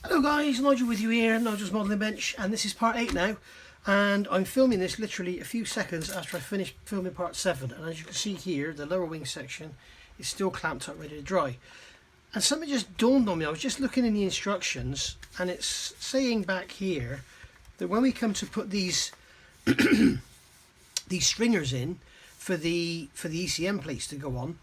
Hello guys, Nigel with you here, Nigel's Modelling Bench, and this is part 8 now, and I'm filming this literally a few seconds after I finished filming part 7, and as you can see here, the lower wing section is still clamped up ready to dry. And something just dawned on me. I was just looking in the instructions, and it's saying back here that when we come to put these these stringers in for the ECM plates to go on,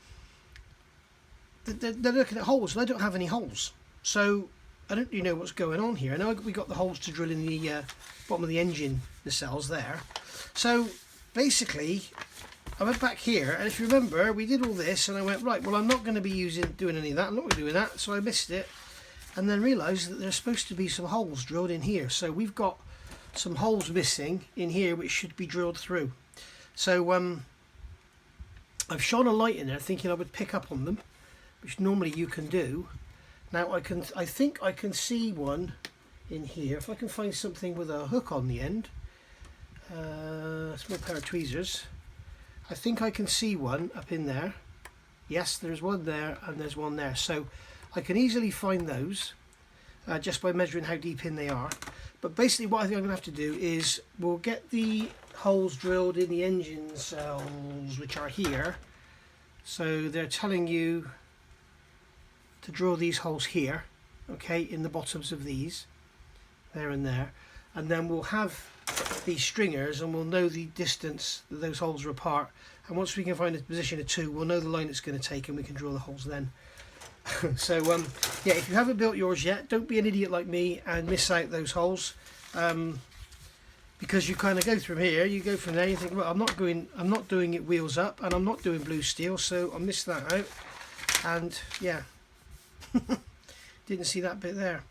they're looking at holes, and I don't have any holes. So I don't really know what's going on here. I know we got the holes to drill in the bottom of the engine nacelles there. So basically, I went back here, and if you remember, we did all this, and I went, right, well, I'm not going to be doing any of that. I'm not going to be doing that, so I missed it, and then realised that there's supposed to be some holes drilled in here. So we've got some holes missing in here, which should be drilled through. So I've shone a light in there, thinking I would pick up on them, which normally you can do. Now I think I can see one in here. If I can find something with a hook on the end, a small pair of tweezers. I think I can see one up in there. Yes, there's one there and there's one there. So I can easily find those just by measuring how deep in they are. But basically what I think I'm going to have to do is we'll get the holes drilled in the engine cells, which are here. So they're telling you to drill these holes here, okay, in the bottoms of these, there and there, and then we'll have these stringers and we'll know the distance that those holes are apart, and once we can find a position of 2, we'll know the line it's going to take and we can drill the holes then. So yeah, if you haven't built yours yet, don't be an idiot like me and miss out those holes, because you kind of go from here, you go from there, you think, well, I'm not doing it wheels up, and I'm not doing blue steel, so I missed that out. And yeah, didn't see that bit there.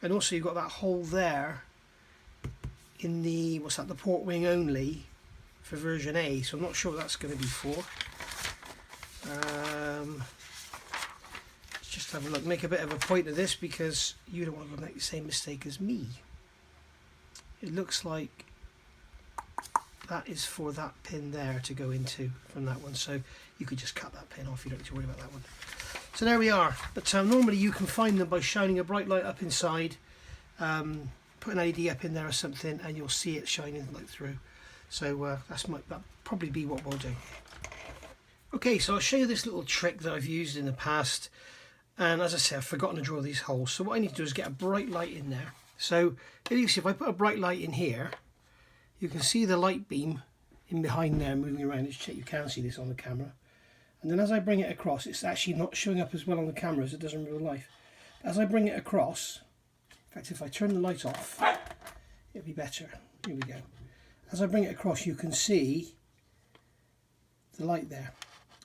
And also you've got that hole there in the, what's that, the port wing only for version A, so I'm not sure what that's going to be for. Let's just have a look, make a bit of a point of this, because you don't want to make the same mistake as me. It looks like that is for that pin there to go into from that one, so you could just cut that pin off, you don't need to worry about that one. So there we are. But normally you can find them by shining a bright light up inside, put an LED up in there or something, and you'll see it shining light through. So that'll probably be what we'll do. Okay, so I'll show you this little trick that I've used in the past, and as I said, I've forgotten to draw these holes. So what I need to do is get a bright light in there. So you see, if I put a bright light in here, you can see the light beam in behind there moving around. You can see this on the camera. And then as I bring it across, it's actually not showing up as well on the camera as it does in real life. As I bring it across, in fact, if I turn the light off, it'll be better. Here we go. As I bring it across, you can see the light there.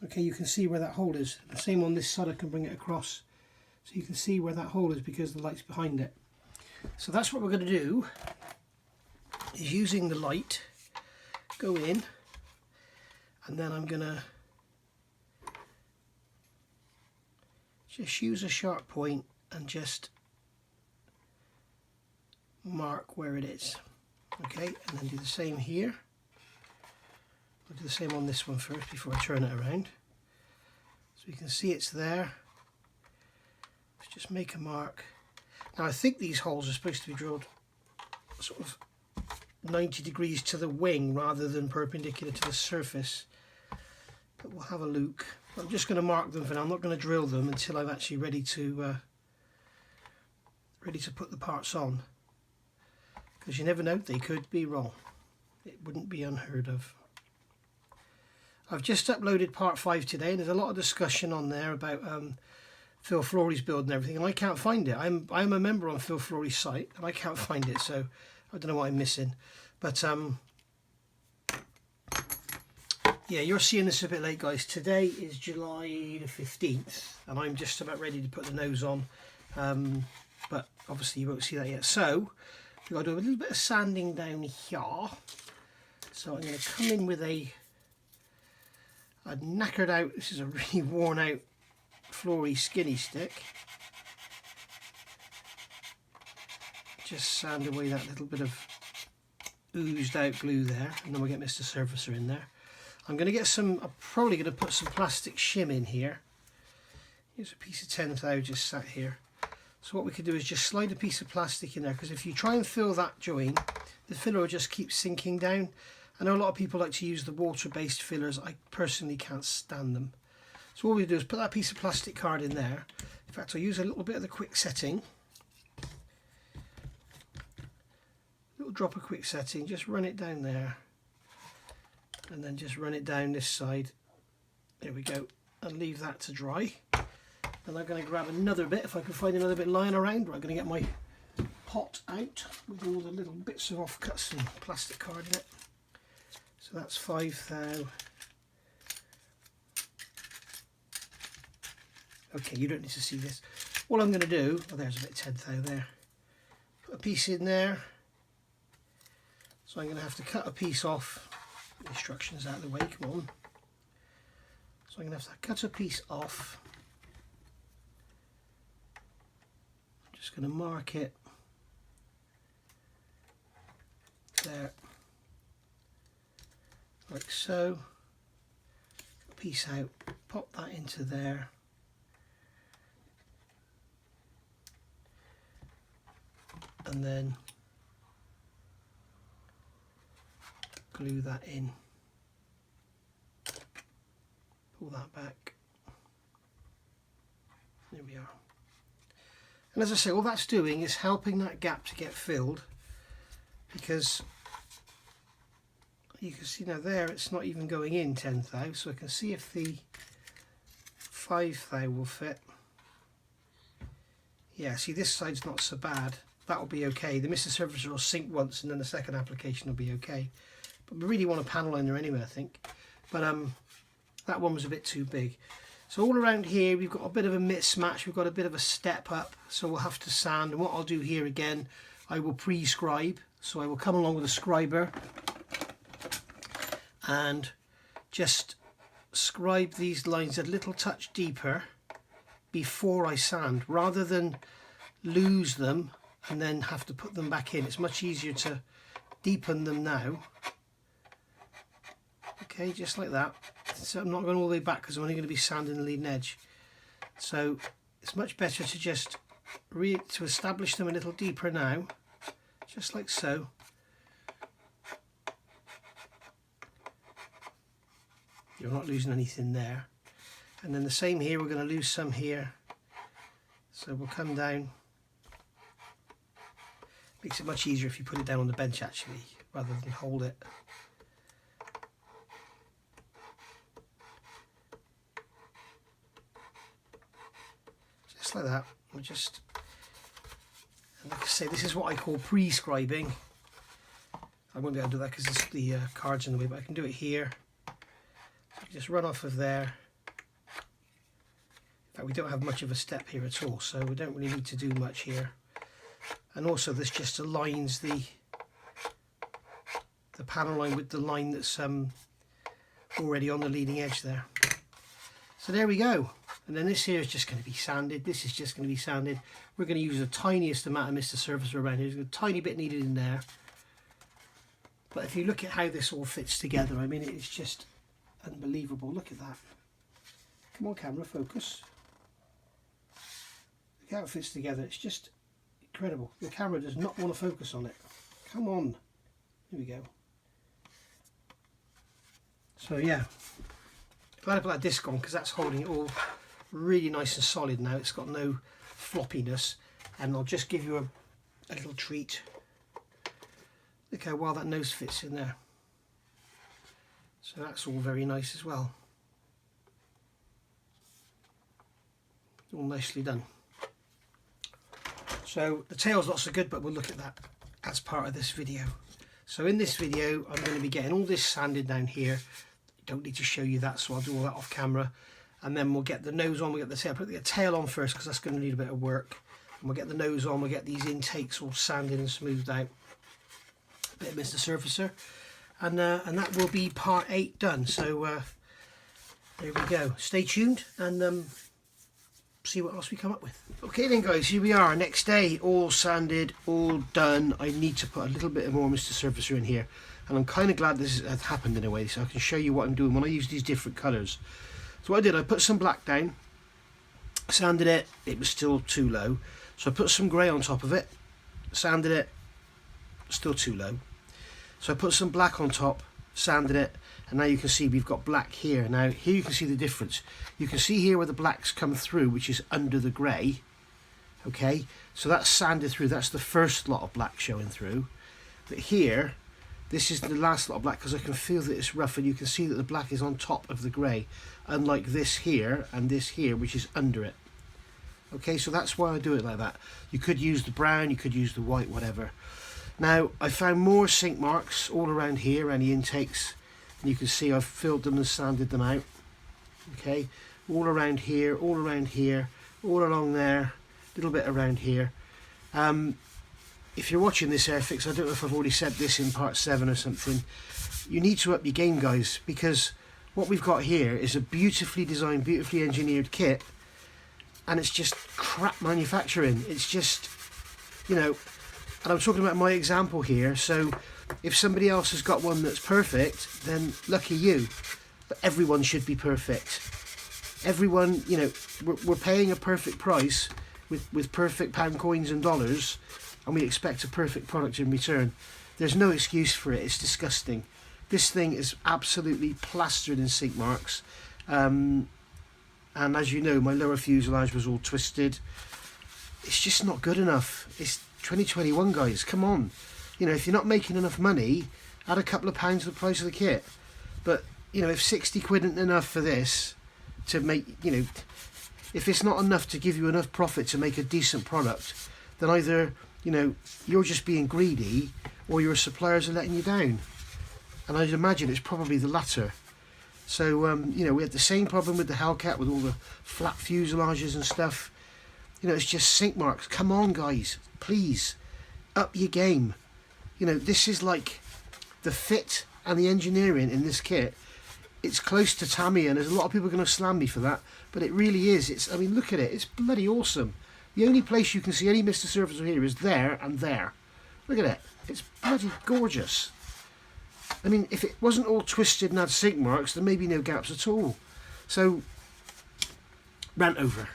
Okay, you can see where that hole is. The same on this side, I can bring it across, so you can see where that hole is because the light's behind it. So that's what we're going to do, is using the light, go in, and then I'm going to just use a sharp point and just mark where it is. Okay, and then do the same here. I'll do the same on this one first before I turn it around. So you can see it's there. Let's just make a mark. Now I think these holes are supposed to be drilled sort of 90 degrees to the wing rather than perpendicular to the surface. But we'll have a look. I'm just going to mark them for now. I'm not going to drill them until I'm actually ready to put the parts on, because you never know, they could be wrong. It wouldn't be unheard of. I've just uploaded part 5 today, and there's a lot of discussion on there about Phil Flory's build and everything, and I can't find it. I'm a member on Phil Flory's site, and I can't find it, so I don't know what I'm missing. But yeah, you're seeing this a bit late, guys. Today is July the 15th, and I'm just about ready to put the nose on, but obviously you won't see that yet. So we've got to do a little bit of sanding down here. So I'm going to come in with a knackered out, this is a really worn out Flory skinny stick. Just sand away that little bit of oozed out glue there, and then we'll get Mr. Surfacer in there. I'm going to get some, I'm probably going to put some plastic shim in here. Here's a piece of 10 thou just sat here. So what we could do is just slide a piece of plastic in there, because if you try and fill that join, the filler will just keep sinking down. I know a lot of people like to use the water-based fillers. I personally can't stand them. So all we do is put that piece of plastic card in there. In fact, I'll use a little bit of the quick setting. Little drop of quick setting, just run it down there. And then just run it down this side. There we go. And leave that to dry. And I'm going to grab another bit, if I can find another bit lying around. I'm going to get my pot out with all the little bits of offcuts and plastic card in it. So that's 5 thou. Okay, you don't need to see this. What I'm going to do, oh, there's a bit 10 thou there. Put a piece in there. So I'm going to have to cut a piece off. Instructions out of the way, come on. So I'm going to have to cut a piece off. I'm just going to mark it there, like so. A piece out, pop that into there. And then glue that in, pull that back, there we are. And as I say, all that's doing is helping that gap to get filled, because you can see now there it's not even going in 10 thou, so I can see if the 5 thou will fit. Yeah, see, this side's not so bad, that will be okay. The Mr. Surfacer will sink once and then the second application will be okay. But we really want a panel liner anyway, I think. But that one was a bit too big. So all around here we've got a bit of a mismatch, we've got a bit of a step up, so we'll have to sand. And what I'll do here again, I will pre-scribe. So I will come along with a scriber and just scribe these lines a little touch deeper before I sand, rather than lose them and then have to put them back in. It's much easier to deepen them now. Okay, just like that. So I'm not going all the way back because I'm only going to be sanding the leading edge. So it's much better to just to establish them a little deeper now, just like so. You're not losing anything there. And then the same here, we're going to lose some here. So we'll come down. Makes it much easier if you put it down on the bench actually, rather than hold it. Just like that. We'll just, and like I say, this is what I call pre-scribing. I won't be able to do that because the card's in the way, but I can do it here. So just run off of there. In fact, we don't have much of a step here at all, so we don't really need to do much here. And also this just aligns the panel line with the line that's already on the leading edge there. So there we go. And then this here is just going to be sanded. This is just going to be sanded. We're going to use the tiniest amount of Mr. Surfacer around here. There's a tiny bit needed in there. But if you look at how this all fits together, I mean, it's just unbelievable. Look at that. Come on, camera, focus. Look how it fits together. It's just incredible. The camera does not want to focus on it. Come on. Here we go. So yeah, glad I put that disc on because that's holding it all really nice and solid now. It's got no floppiness. And I'll just give you a little treat. Look how well that nose fits in there. So that's all very nice as well. All nicely done. So the tail's not so good, but we'll look at that as part of this video. So in this video I'm going to be getting all this sanded down here. Don't need to show you that, so I'll do all that off camera. And then we'll get the nose on, we'll get the tail. Put the tail on first because that's going to need a bit of work. And we'll get the nose on, we'll get these intakes all sanded and smoothed out. A bit of Mr. Surfacer. And that will be part 8 done. So there we go. Stay tuned and see what else we come up with. Okay then guys, here we are, next day, all sanded, all done. I need to put a little bit more Mr. Surfacer in here, and I'm kind of glad this has happened in a way, so I can show you what I'm doing when I use these different colours. So what I did, I put some black down, sanded it, it was still too low, So I put some grey on top of it, sanded it, still too low. So I put some black on top, sanded it, and now you can see we've got black here. Now here you can see the difference. You can see here where the black's come through, which is under the grey. Okay, so that's sanded through. That's the first lot of black showing through. But here, this is the last lot of black, because I can feel that it's rough, and you can see that the black is on top of the grey, unlike this here and this here, which is under it. Okay, so that's why I do it like that. You could use the brown, you could use the white, whatever. Now, I found more sink marks all around here, and the intakes, and you can see I've filled them and sanded them out. Okay, all around here, all around here, all along there, a little bit around here. If you're watching this Airfix, I don't know if I've already said this in part 7 or something, you need to up your game, guys, because what we've got here is a beautifully designed, beautifully engineered kit, and it's just crap manufacturing. It's just, you know, and I'm talking about my example here, so if somebody else has got one that's perfect, then lucky you. But everyone should be perfect. Everyone, you know, we're paying a perfect price with perfect pound coins and dollars, and we expect a perfect product in return. There's no excuse for it. It's disgusting. This thing is absolutely plastered in sink marks. And as you know, my lower fuselage was all twisted. It's just not good enough. It's 2021, guys. Come on. You know, if you're not making enough money, add a couple of pounds to the price of the kit. But, you know, if 60 quid isn't enough for this to make, you know, if it's not enough to give you enough profit to make a decent product, then either, you know, you're just being greedy, or your suppliers are letting you down. And I'd imagine it's probably the latter. So, you know, we had the same problem with the Hellcat, with all the flat fuselages and stuff. You know, it's just sink marks. Come on, guys, please, up your game. You know, this is like the fit and the engineering in this kit. It's close to Tamiya, and there's a lot of people going to slam me for that, but it really is. It's, I mean, look at it. It's bloody awesome. The only place you can see any Mr. Surfacer here is there and there. Look at it. It's bloody gorgeous. I mean, if it wasn't all twisted and had sink marks, there may be no gaps at all. So, rant over.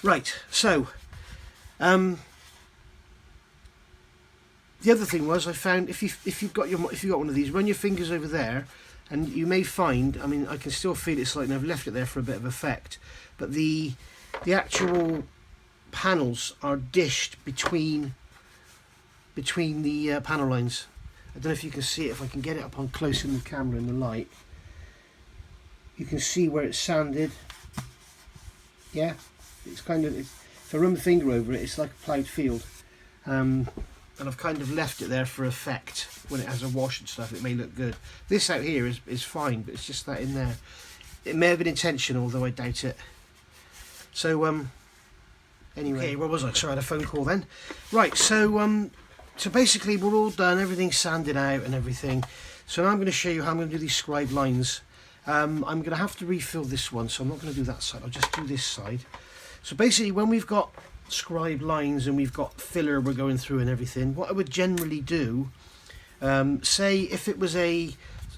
Right, so, the other thing was, I found if you've got one of these, run your fingers over there, and you may find, I mean, I can still feel it slightly, and I've left it there for a bit of effect, but the actual panels are dished between the panel lines. I don't know if you can see it, if I can get it up on close in the camera in the light. You can see where it's sanded. Yeah, it's kind of, if I run my finger over it, it's like a ploughed field. And I've kind of left it there for effect. When it has a wash and stuff, it may look good. This out here is fine, but it's just that in there. It may have been intentional, though I doubt it. So, anyway, okay, where was I? Sorry, I had a phone call then. Right, so basically we're all done, everything's sanded out and everything. So now I'm going to show you how I'm going to do these scribe lines. I'm going to have to refill this one, so I'm not going to do that side, I'll just do this side. So basically, when we've got scribe lines and we've got filler we're going through and everything, what I would generally do, say if it was a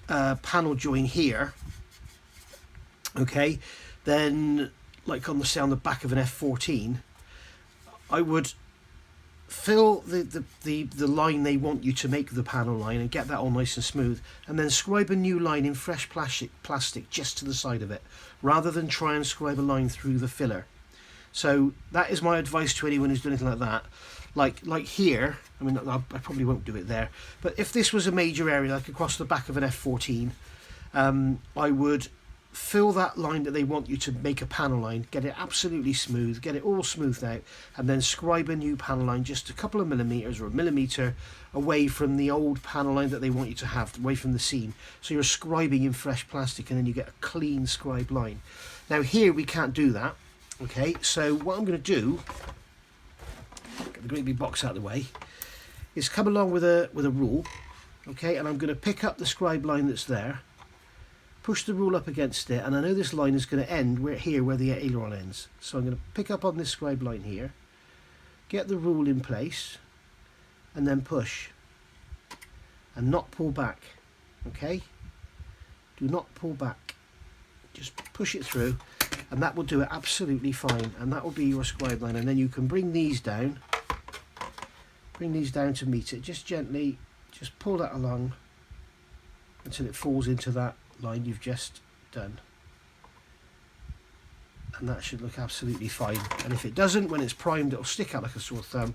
panel join here, okay, then like on the back of an F14, I would fill the line they want you to make the panel line and get that all nice and smooth, and then scribe a new line in fresh plastic just to the side of it, rather than try and scribe a line through the filler. So that is my advice to anyone who's doing anything like that. Like here, I mean, I probably won't do it there, but if this was a major area, like across the back of an F14, I would fill that line that they want you to make a panel line, get it absolutely smooth, get it all smoothed out, and then scribe a new panel line just a couple of millimeters or a millimeter away from the old panel line that they want you to have, away from the seam. So you're scribing in fresh plastic, and then you get a clean scribe line. Now here we can't do that. Okay, so what I'm going to do, get the great big box out of the way, is come along with a rule, okay, and I'm going to pick up the scribe line that's there, push the rule up against it, and I know this line is going to end where the aileron ends. So I'm going to pick up on this scribe line here, get the rule in place, and then push, and not pull back, okay? Do not pull back, just push it through. and that will do it absolutely fine, and that will be your scribe line. And then you can bring these down to meet it, just gently, just pull that along until it falls into that line you've just done, and that should look absolutely fine. And if it doesn't, when it's primed, it'll stick out like a sore thumb,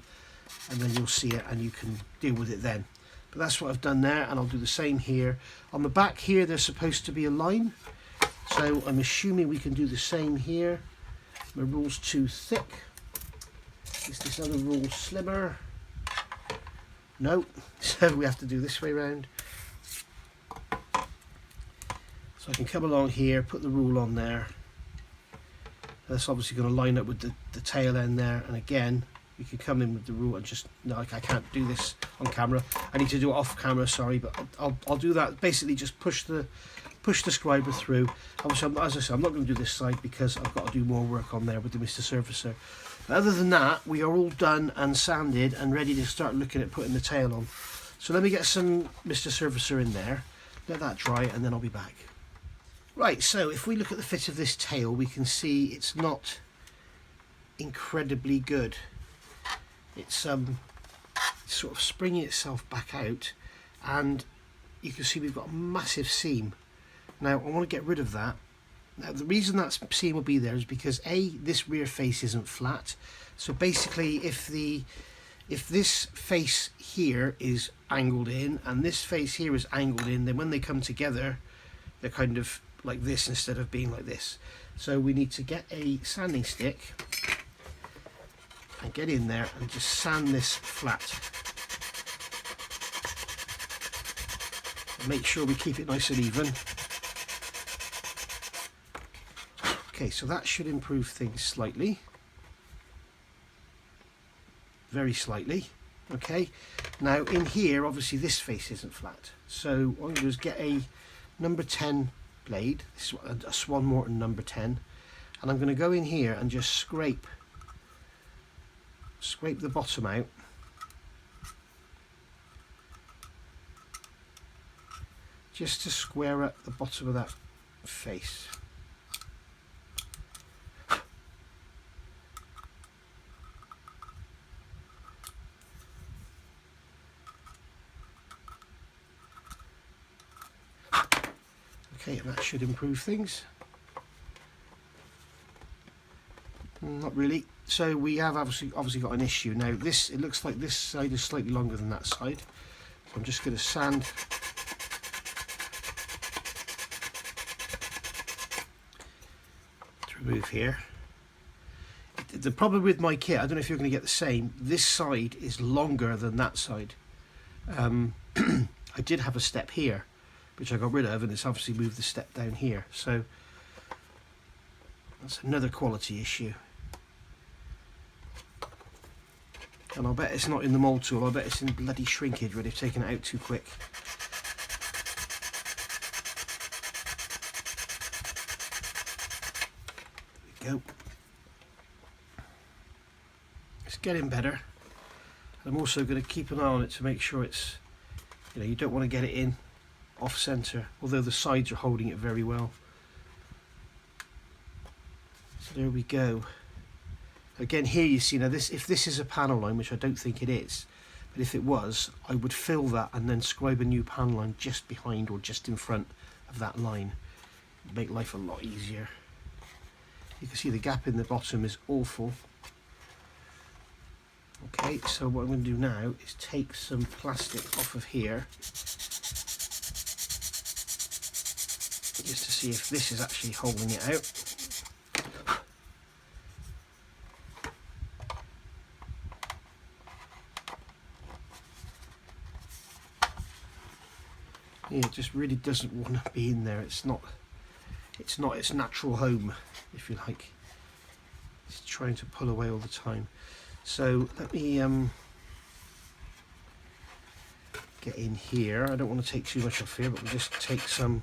and then you'll see it and you can deal with it then. But that's what I've done there, and I'll do the same here. On the back here there's supposed to be a line, so I'm assuming we can do the same here. My rule's too thick. Is this other rule slimmer? No, so we have to do this way around. So I can come along here, put the rule on there. That's obviously going to line up with the tail end there, and again you can come in with the rule and just, no, I can't do this on camera. I need to do it off camera, sorry, but I'll do that. Basically just push the scriber through. Obviously, as I said, I'm not going to do this side because I've got to do more work on there with the Mr. Surfacer. But other than that, we are all done and sanded and ready to start looking at putting the tail on. So let me get some Mr. Surfacer in there, let that dry, and then I'll be back. Right, so if we look at the fit of this tail, we can see it's not incredibly good. It's sort of springing itself back out, and you can see we've got a massive seam. Now I want to get rid of that. Now the reason that seam will be there is because this rear face isn't flat. So basically if this face here is angled in and this face here is angled in, then when they come together they're kind of like this instead of being like this. So we need to get a sanding stick and get in there and just sand this flat. And make sure we keep it nice and even. Okay, so that should improve things slightly. Very slightly. Okay, now in here obviously this face isn't flat, so what I'm going to do is get a number 10 blade. This is a Swan Morton number 10, and I'm going to go in here and just scrape the bottom out, just to square up the bottom of that face. Okay, and that should improve things. Not really. So we have obviously got an issue now. It looks like this side is slightly longer than that side. So I'm just going to sand to remove here. The problem with my kit, I don't know if you're going to get the same. This side is longer than that side. I did have a step here, which I got rid of, and it's obviously moved the step down here. So that's another quality issue. And I'll bet it's not in the mould tool, I bet it's in bloody shrinkage where they've taken it out too quick. There we go. It's getting better. I'm also going to keep an eye on it to make sure it's, you don't want to get it in off centre, although the sides are holding it very well. So there we go. Again, here you see, now if this is a panel line, which I don't think it is, but if it was, I would fill that and then scribe a new panel line just behind or just in front of that line. It'd make life a lot easier. You can see the gap in the bottom is awful. Okay, so what I'm going to do now is take some plastic off of here, just to see if this is actually holding it out. Yeah, it just really doesn't want to be in there. It's not its natural home, if you like. It's trying to pull away all the time. So let me get in here. I don't want to take too much off here, but we'll just take some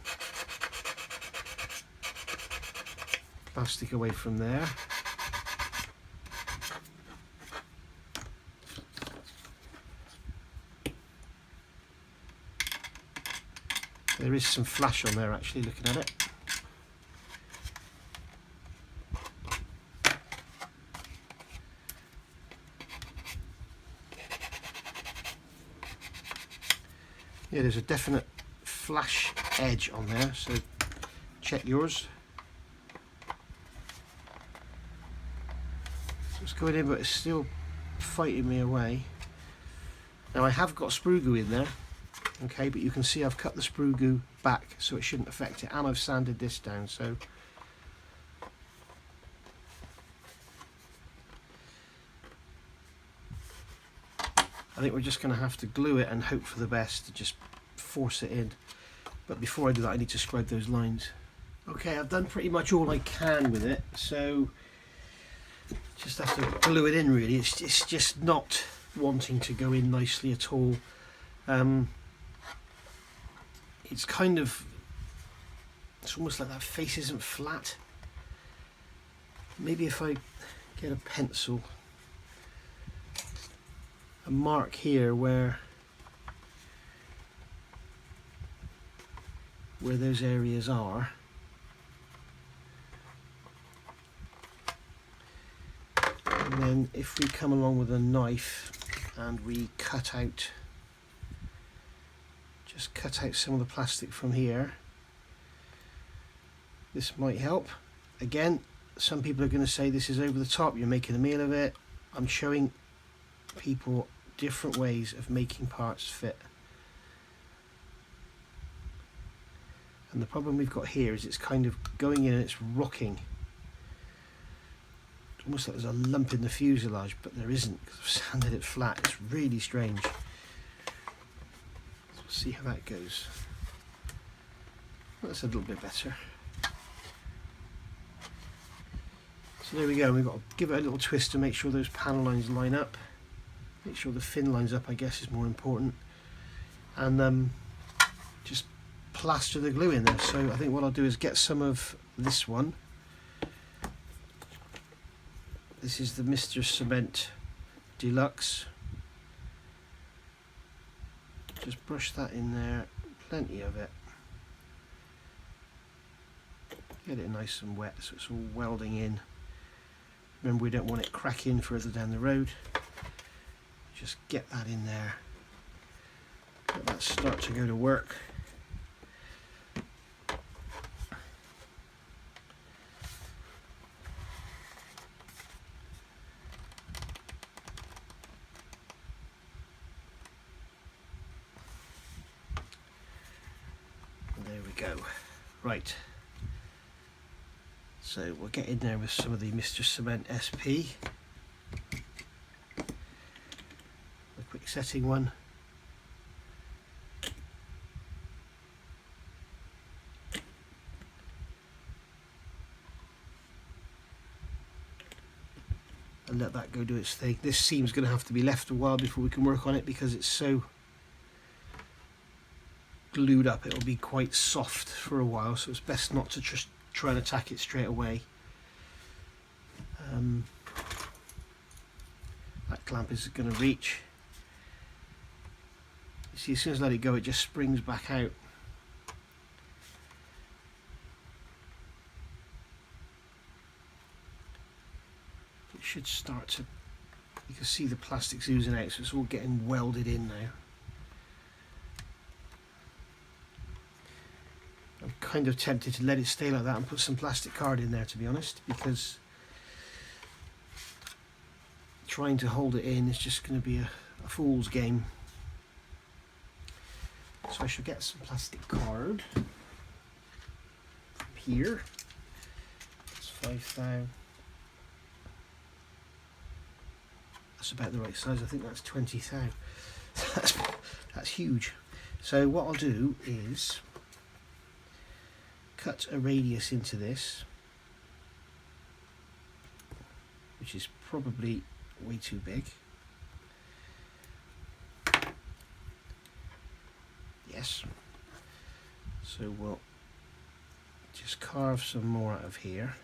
plastic away from there. There is some flash on there actually, looking at it. Yeah, there's a definite flash edge on there, so check yours. So it's going in, but it's still fighting me away. Now I have got sprue goo in there, okay, but you can see I've cut the sprue goo back so it shouldn't affect it, and I've sanded this down, so I think we're just going to have to glue it and hope for the best to just force it in. But before I do that, I need to scribe those lines. Okay, I've done pretty much all I can with it, so just have to glue it in really. It's just not wanting to go in nicely at all. It's kind of, it's almost like that face isn't flat. Maybe if I get a pencil, a mark here where those areas are. And then if we come along with a knife and we cut out, just cut out some of the plastic from here, this might help. Again, some people are going to say this is over the top, you're making a meal of it. I'm showing people different ways of making parts fit. And the problem we've got here is it's kind of going in and it's rocking. It's almost like there's a lump in the fuselage, but there isn't because I've sanded it flat. It's really strange. So we'll see how that goes. That's a little bit better. So there we go. We've got to give it a little twist to make sure those panel lines line up. Make sure the fin lines up, I guess, is more important. And just plaster the glue in there. So I think what I'll do is get some of this one. This is the Mr. Cement Deluxe. Just brush that in there, plenty of it. Get it nice and wet so it's all welding in. Remember, we don't want it cracking further down the road. Just get that in there. Let that start to go to work. There we go. Right. So we'll get in there with some of the Mr. Cement SP. The quick setting one. And let that go do its thing. This seam's going to have to be left a while before we can work on it because it's so glued up. It'll be quite soft for a while, so it's best not to just try and attack it straight away. That clamp is going to reach. You see, as soon as I let it go, it just springs back out. It should start to, you can see the plastic's oozing out, so it's all getting welded in now. I'm kind of tempted to let it stay like that and put some plastic card in there, to be honest, because trying to hold it in is just going to be a fool's game. So I shall get some plastic card from here. That's 5 thou. That's about the right size. I think that's 20 thou. That's huge. So what I'll do is cut a radius into this, which is probably way too big. Yes. So we'll just carve some more out of here.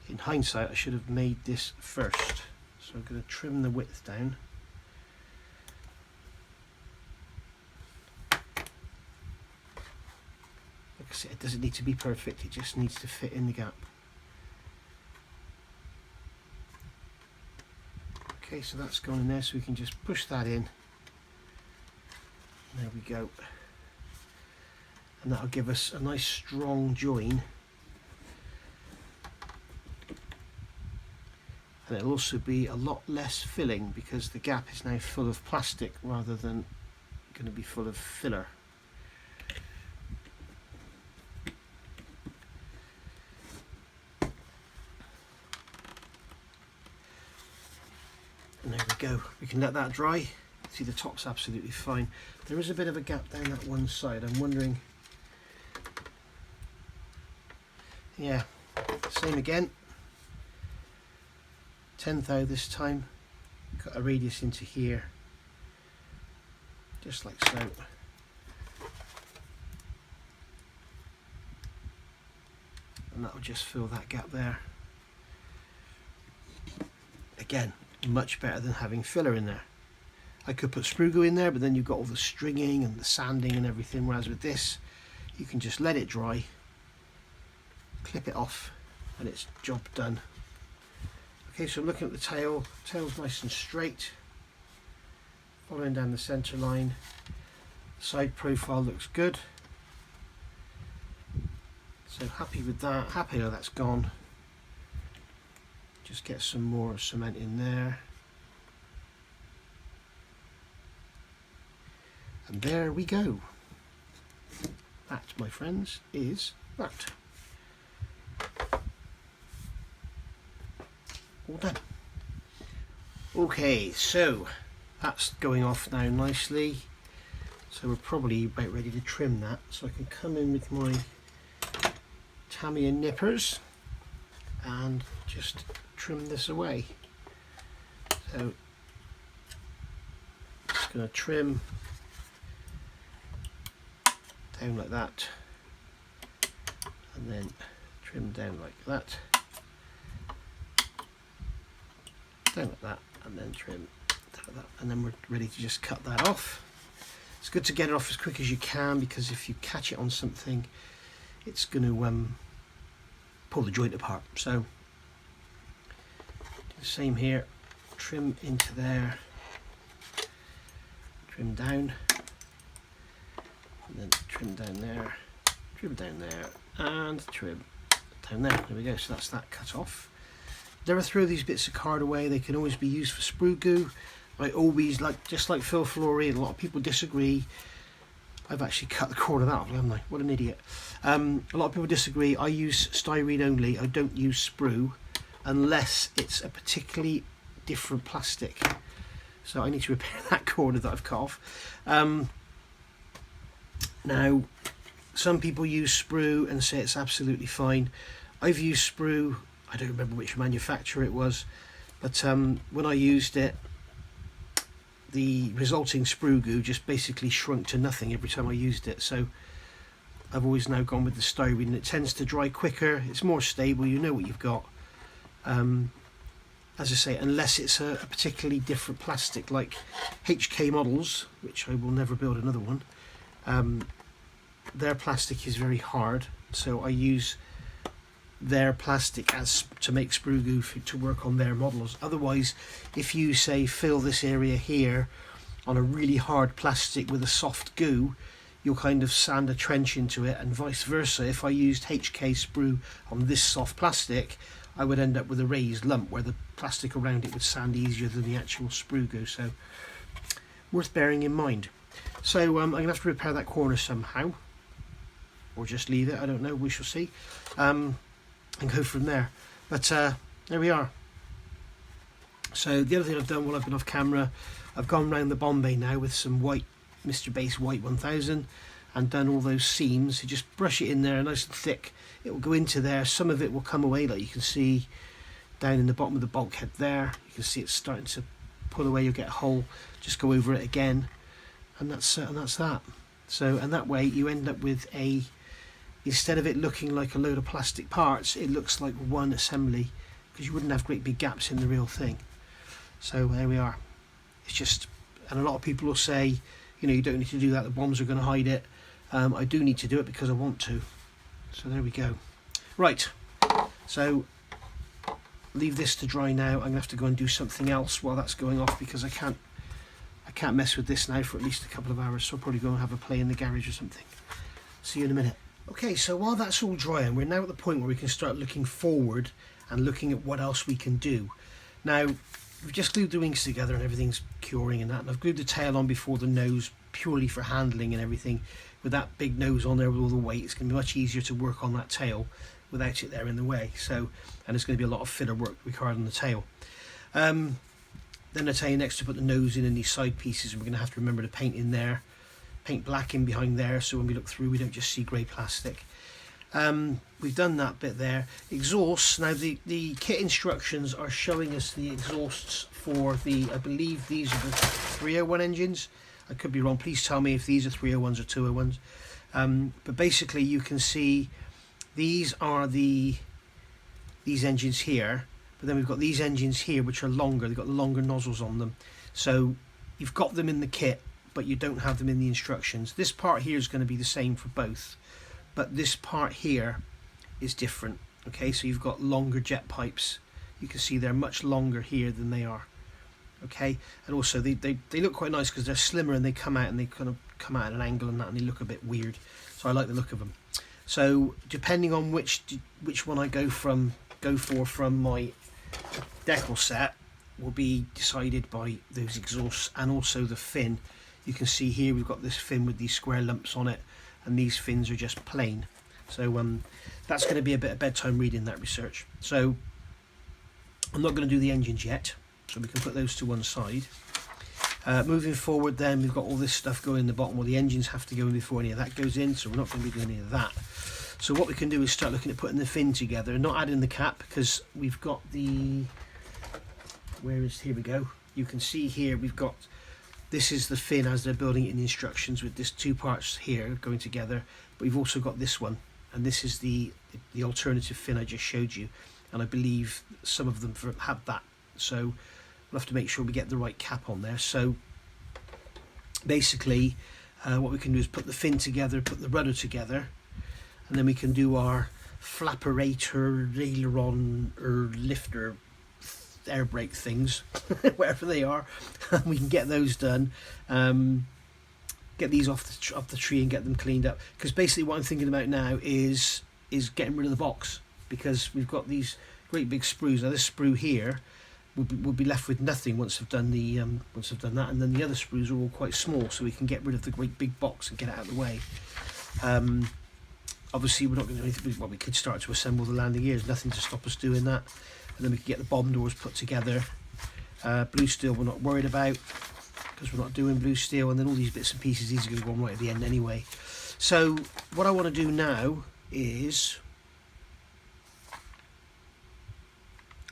In hindsight, I should have made this first. So I'm going to trim the width down. like I said, it doesn't need to be perfect, it just needs to fit in the gap. Okay, so that's gone in there, so we can just push that in. There we go. And that'll give us a nice strong join. And it'll also be a lot less filling because the gap is now full of plastic rather than going to be full of filler. And there we go. We can let that dry. See, the top's absolutely fine. There is a bit of a gap down that one side. I'm wondering... Yeah, same again. 10th thou this time. Cut a radius into here. Just like so. And that'll just fill that gap there. Again, much better than having filler in there. I could put sprue glue in there, but then you've got all the stringing and the sanding and everything, whereas with this you can just let it dry, clip it off, and it's job done. Okay, so looking at the tail, tail's nice and straight, following down the centre line. Side profile looks good, so happy with that. Happy how that's gone. Just get some more cement in there. And there we go. That, my friends, is that. All done. Okay, so that's going off now nicely. So we're probably about ready to trim that. So I can come in with my Tamiya nippers and just trim this away. So just going to trim down like that, and then trim down like that, down like that, and then trim down like that, and then we're ready to just cut that off. It's good to get it off as quick as you can, because if you catch it on something, it's going to pull the joint apart. So the same here, trim into there, trim down, and then trim down there, and trim down there. There we go, so that's that cut off. Never throw these bits of card away, they can always be used for sprue glue. I always, just like Phil Flory, and a lot of people disagree. I've actually cut the corner of that off, haven't I? What an idiot. A lot of people disagree. I use styrene only, I don't use sprue unless it's a particularly different plastic. So I need to repair that corner that I've cut off. Now, some people use sprue and say it's absolutely fine. I've used sprue, I don't remember which manufacturer it was, but when I used it, the resulting sprue glue just basically shrunk to nothing every time I used it. So I've always now gone with the styrene, and it tends to dry quicker, it's more stable, you know what you've got. As I say, unless it's a particularly different plastic, like HK models, which I will never build another one. Their plastic is very hard, so I use their plastic as to make sprue glue to work on their models. Otherwise, if you say fill this area here on a really hard plastic with a soft goo, you'll kind of sand a trench into it, and vice versa. If I used HK sprue on this soft plastic, I would end up with a raised lump where the plastic around it would sand easier than the actual sprue glue. So worth bearing in mind. So I'm going to have to repair that corner somehow, or just leave it, I don't know, we shall see, and go from there. But there we are. So the other thing I've done while I've been off camera, I've gone around the Bombay now with some white Mr. Base White 1000 and done all those seams. You just brush it in there nice and thick, it will go into there. Some of it will come away, like you can see down in the bottom of the bulkhead there, you can see it's starting to pull away. You'll get a hole, just go over it again, and that's that. So, and that way you end up with a, instead of it looking like a load of plastic parts, it looks like one assembly, because you wouldn't have great big gaps in the real thing. So there we are. It's just, and a lot of people will say, you know, you don't need to do that, the bombs are going to hide it. I do need to do it because I want to. So there we go. Right, so leave this to dry now. I'm gonna have to go and do something else while that's going off, because I can't mess with this now for at least a couple of hours, so I'll probably go and have a play in the garage or something. See you in a minute. Okay, so while that's all drying, we're now at the point where we can start looking forward and looking at what else we can do. Now, we've just glued the wings together and everything's curing and that, and I've glued the tail on before the nose purely for handling and everything. With that big nose on there with all the weight, it's going to be much easier to work on that tail without it there in the way. So, and there's going to be a lot of filler work required on the tail. Then I tell you next to put the nose in and these side pieces, and we're going to have to remember to paint in there, paint black in behind there, so when we look through we don't just see grey plastic. We've done that bit there. Exhausts, now the kit instructions are showing us the exhausts for the, I believe these are the 301 engines. I could be wrong, please tell me if these are 301s or 201s. But basically you can see these are these engines here, but then we've got these engines here which are longer. They've got the longer nozzles on them, so you've got them in the kit but you don't have them in the instructions. This part here is going to be the same for both, but this part here is different. Okay, so you've got longer jet pipes. You can see they're much longer here than they are. Okay, and also they look quite nice because they're slimmer and they come out and they kind of come out at an angle and that, and they look a bit weird, so I like the look of them. So depending on which one I go for from my decal set will be decided by those exhausts and also the fin. You can see here we've got this fin with these square lumps on it, and these fins are just plain. So that's going to be a bit of bedtime reading, that research. So I'm not going to do the engines yet, so we can put those to one side. Moving forward then, we've got all this stuff going in the bottom. Well, the engines have to go in before any of that goes in, so we're not going to be doing any of that. So what we can do is start looking at putting the fin together and not adding the cap, because we've got the, here we go. You can see here we've got, this is the fin as they're building it in the instructions, with this two parts here going together, but we've also got this one, and this is the alternative fin I just showed you, and I believe some of them have that, so we'll have to make sure we get the right cap on there. So basically what we can do is put the fin together, put the rudder together, and then we can do our flapperator, aileron or lifter air brake things whatever they are. We can get those done, get these off the tree and get them cleaned up, because basically what I'm thinking about now is getting rid of the box, because we've got these great big sprues. Now this sprue here will be left with nothing once I've done the once I've done that, and then the other sprues are all quite small, so we can get rid of the great big box and get it out of the way. Obviously we're not going to do anything. Well, we could start to assemble the landing gears, nothing to stop us doing that, and then we can get the bomb doors put together. Blue steel we're not worried about, because we're not doing blue steel, and then all these bits and pieces, these are going to go on right at the end anyway. So what I want to do now is,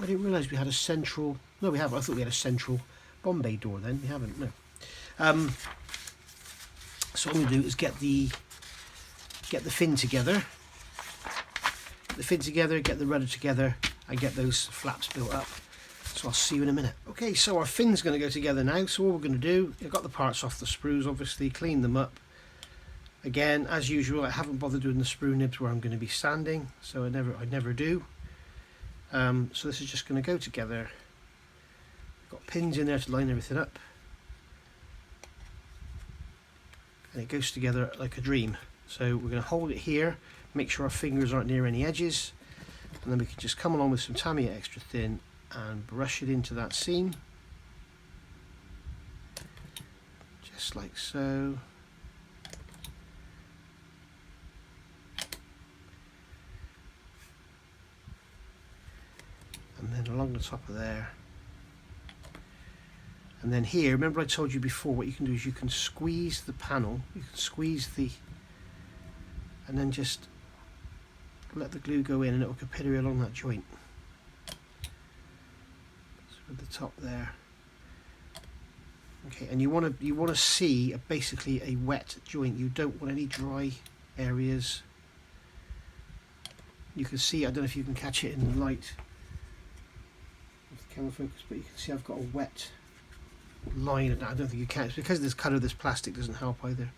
I didn't realise we had a central, no we haven't, I thought we had a central bomb bay door then, we haven't, no. So what I'm going to do is get the fin together, get the rudder together, and get those flaps built up. So I'll see you in a minute. Okay, so our fin's going to go together now, so all we're going to do, I've got the parts off the sprues obviously, clean them up. Again, as usual, I haven't bothered doing the sprue nibs where I'm going to be sanding, so I never do. So this is just going to go together. Got pins in there to line everything up, and it goes together like a dream. So we're going to hold it here, make sure our fingers aren't near any edges, and then we can just come along with some Tamiya extra thin and brush it into that seam, just like so. And then along the top of there, and then here, remember I told you before, what you can do is you can squeeze the panel, you can squeeze the, and then just let the glue go in and it will capillary along that joint. So at the top there. Okay, and you want to see basically a wet joint. You don't want any dry areas. You can see, I don't know if you can catch it in the light with the camera focus, but you can see I've got a wet line, and I don't think you can. It's because this colour of this plastic doesn't help either.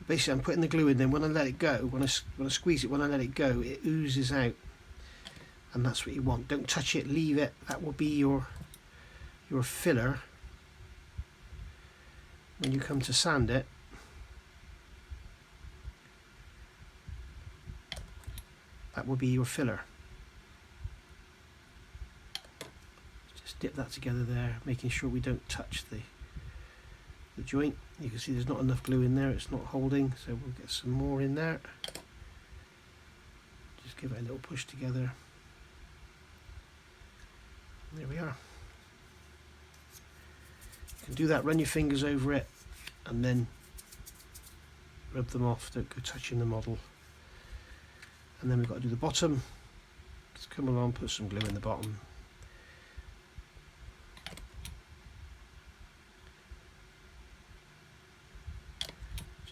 Basically I'm putting the glue in, then when I let it go, when I squeeze it, when I let it go, it oozes out, and that's what you want. Don't touch it, leave it. That will be your filler when you come to sand it. That will be your filler. Just dip that together there, making sure we don't touch the joint. You can see there's not enough glue in there, it's not holding, so we'll get some more in there. Just give it a little push together. There we are. You can do that, run your fingers over it, and then rub them off, don't go touching the model. And then we've got to do the bottom. Just come along, put some glue in the bottom.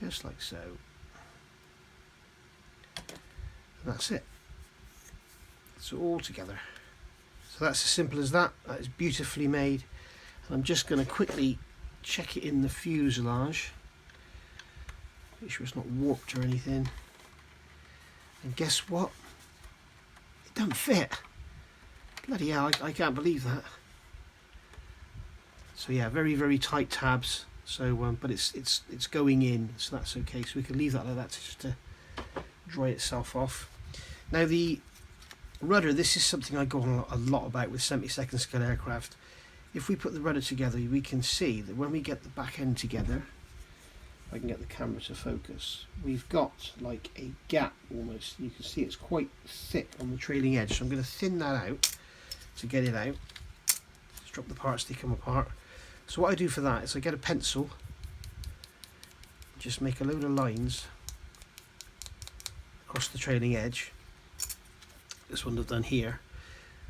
Just like so. And that's it. It's all together. So that's as simple as that. That is beautifully made. And I'm just going to quickly check it in the fuselage. Make sure it's not warped or anything. And guess what? It doesn't fit. Bloody hell, I can't believe that. So yeah, very, very tight tabs. So, but it's going in, so that's okay. So we can leave that like that just to dry itself off. Now the rudder, this is something I go on a lot about with 72nd scale aircraft. If we put the rudder together, we can see that when we get the back end together, if I can get the camera to focus, we've got like a gap almost. You can see it's quite thick on the trailing edge. So I'm going to thin that out to get it out. Just drop the parts, they come apart. So what I do for that is I get a pencil, just make a load of lines across the trailing edge. This one I've done here.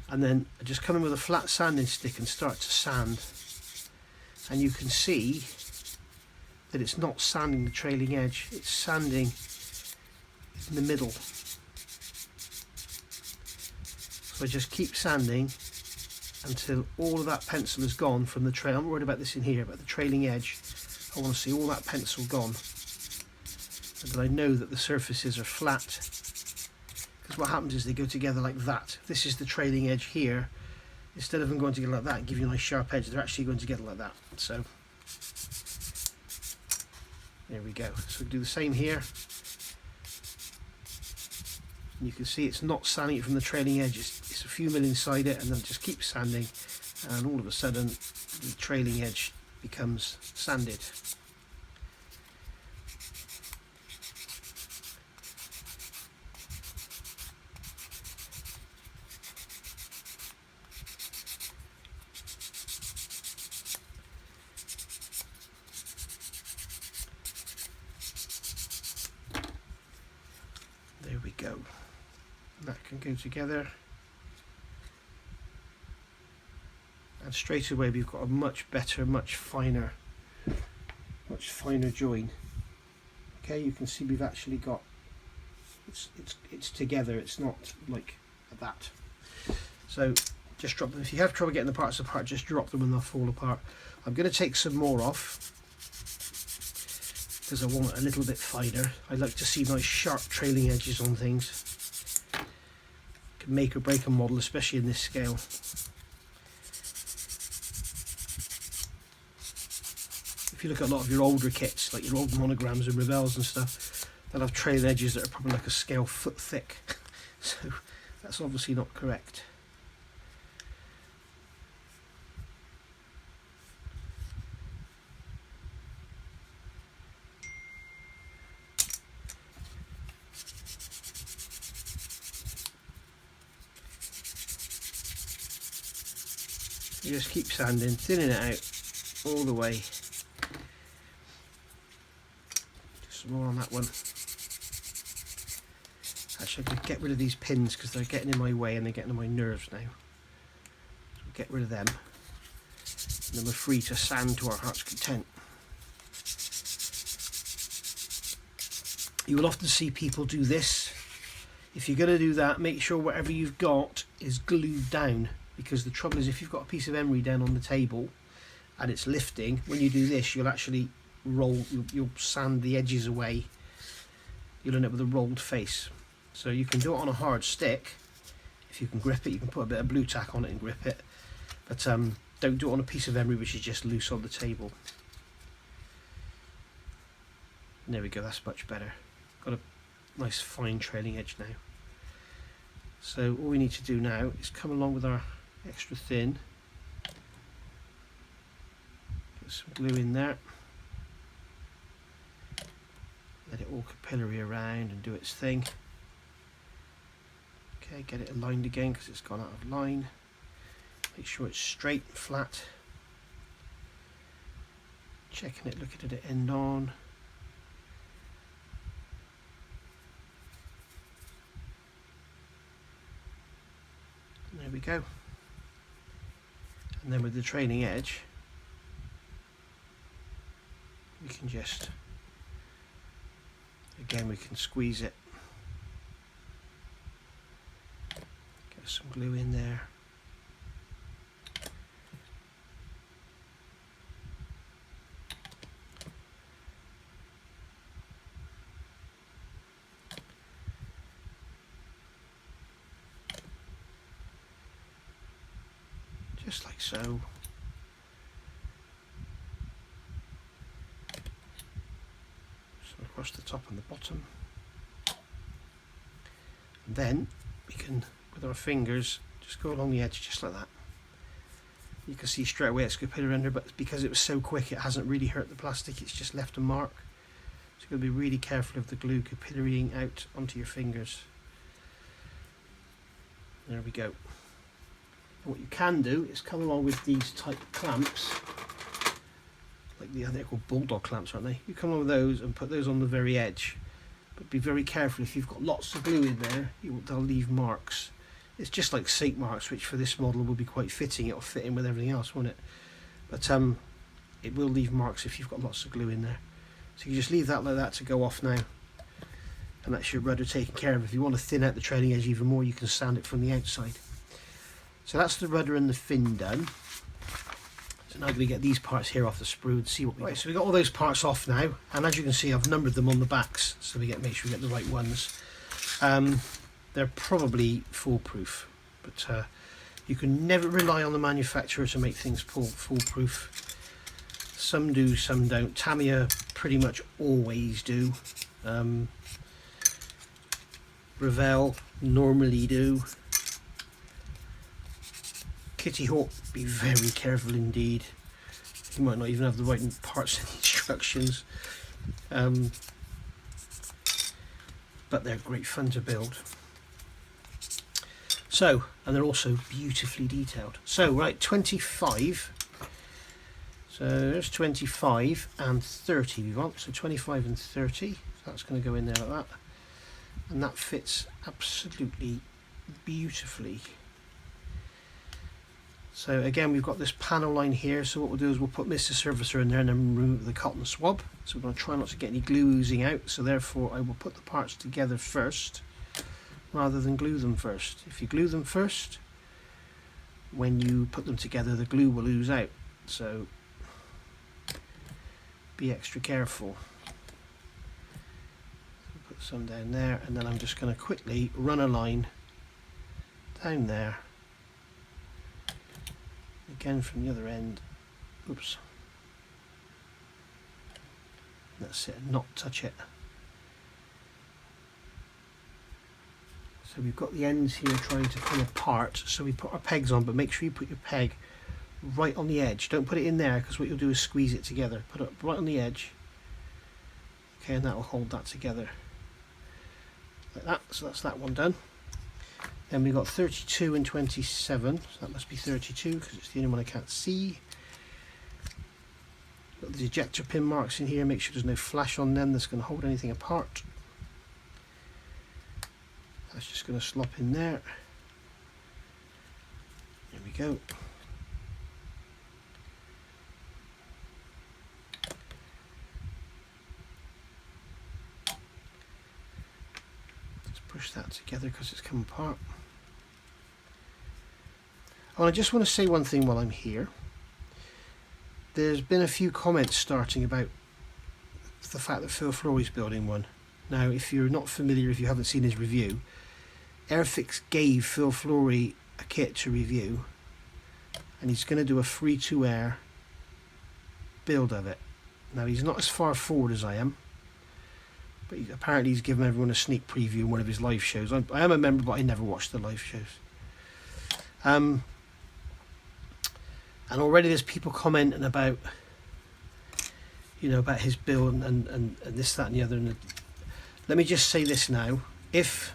And then I just come in with a flat sanding stick and start to sand. And you can see that it's not sanding the trailing edge, it's sanding in the middle. So I just keep sanding until all of that pencil is gone from the trail. I'm not worried about this in here, but the trailing edge, I want to see all that pencil gone. And then I know that the surfaces are flat. Because what happens is they go together like that. This is the trailing edge here. Instead of them going together like that and give you a nice sharp edge, they're actually going together like that. So there we go. So we do the same here. And you can see it's not sanding it from the trailing edge, it's a few mil inside it, and then just keep sanding, and all of a sudden the trailing edge becomes sanded. There we go. That can go together, and straight away we've got a much better, much finer join. Okay, you can see we've actually got it's together. It's not like that. So just drop them. If you have trouble getting the parts apart, just drop them and they'll fall apart. I'm going to take some more off because I want it a little bit finer. I like to see nice sharp trailing edges on things. Can make or break a model, especially in this scale. If you look at a lot of your older kits, like your old monograms and Revels and stuff, they'll have trailing edges that are probably like a scale foot thick. So that's obviously not correct. You just keep sanding, thinning it out all the way. Just some more on that one. Actually, I could get rid of these pins because they're getting in my way and they're getting on my nerves now. So we'll get rid of them. And then we're free to sand to our heart's content. You will often see people do this. If you're going to do that, make sure whatever you've got is glued down. Because the trouble is, if you've got a piece of emery down on the table and it's lifting, when you do this, you'll actually you'll sand the edges away. You'll end up with a rolled face. So you can do it on a hard stick. If you can grip it, you can put a bit of blue tack on it and grip it. But don't do it on a piece of emery which is just loose on the table. And there we go, that's much better. Got a nice fine trailing edge now. So all we need to do now is come along with our extra thin. Get some glue in there. Let it all capillary around and do its thing. Okay, get it aligned again because it's gone out of line. Make sure it's straight and flat. Checking it, looking at it end on. And there we go. And then with the trailing edge, we can just, again, we can squeeze it. Get some glue in there. Just like so. Some across the top and the bottom. And then we can, with our fingers, just go along the edge just like that. You can see straight away it's capillary under, but because it was so quick it hasn't really hurt the plastic, it's just left a mark. So you've got to be really careful of the glue capillarying out onto your fingers. There we go. And what you can do is come along with these type of clamps, like they're called bulldog clamps, aren't they? You come along with those and put those on the very edge, but be very careful. If you've got lots of glue in there, they'll leave marks. It's just like sink marks, which for this model will be quite fitting. It'll fit in with everything else, won't it? But it will leave marks if you've got lots of glue in there. So you just leave that like that to go off now, and that's your rudder taken care of. If you want to thin out the trailing edge even more, you can sand it from the outside. So that's the rudder and the fin done. So now I'm going to get these parts here off the sprue and see what we got. So we've got all those parts off now, and as you can see I've numbered them on the backs, so we make sure we get the right ones. They're probably foolproof, but you can never rely on the manufacturer to make things foolproof. Some do, some don't. Tamiya pretty much always do. Revell normally do. Kitty Hawk, be very careful indeed. You might not even have the right parts in the instructions. But they're great fun to build. So, and they're also beautifully detailed. So, right, 25. So there's 25 and 30 we want. So 25 and 30. So that's going to go in there like that. And that fits absolutely beautifully. So again, we've got this panel line here, so what we'll do is we'll put Mr. Surfacer in there and then remove the cotton swab. So we're going to try not to get any glue oozing out, so therefore I will put the parts together first rather than glue them first. If you glue them first, when you put them together the glue will ooze out, so be extra careful. So put some down there, and then I'm just going to quickly run a line down there. Again from the other end, oops, that's it, not touch it. So we've got the ends here trying to come apart, so we put our pegs on, but make sure you put your peg right on the edge. Don't put it in there, because what you'll do is squeeze it together. Put it right on the edge, okay, and that will hold that together like that. So that's that one done. Then we've got 32 and 27, so that must be 32 because it's the only one I can't see. Got the ejector pin marks in here, make sure there's no flash on them that's going to hold anything apart. That's just going to slop in there. There we go. Let's push that together because it's come apart. Oh, I just want to say one thing while I'm here. There's been a few comments starting about the fact that Phil Flory's building one. Now, if you're not familiar, if you haven't seen his review, Airfix gave Phil Flory a kit to review, and he's going to do a free to air build of it. Now, he's not as far forward as I am, but apparently he's given everyone a sneak preview in one of his live shows. I am a member, but I never watch the live shows. And already there's people commenting about, about his build and this, that and the other. And let me just say this now. If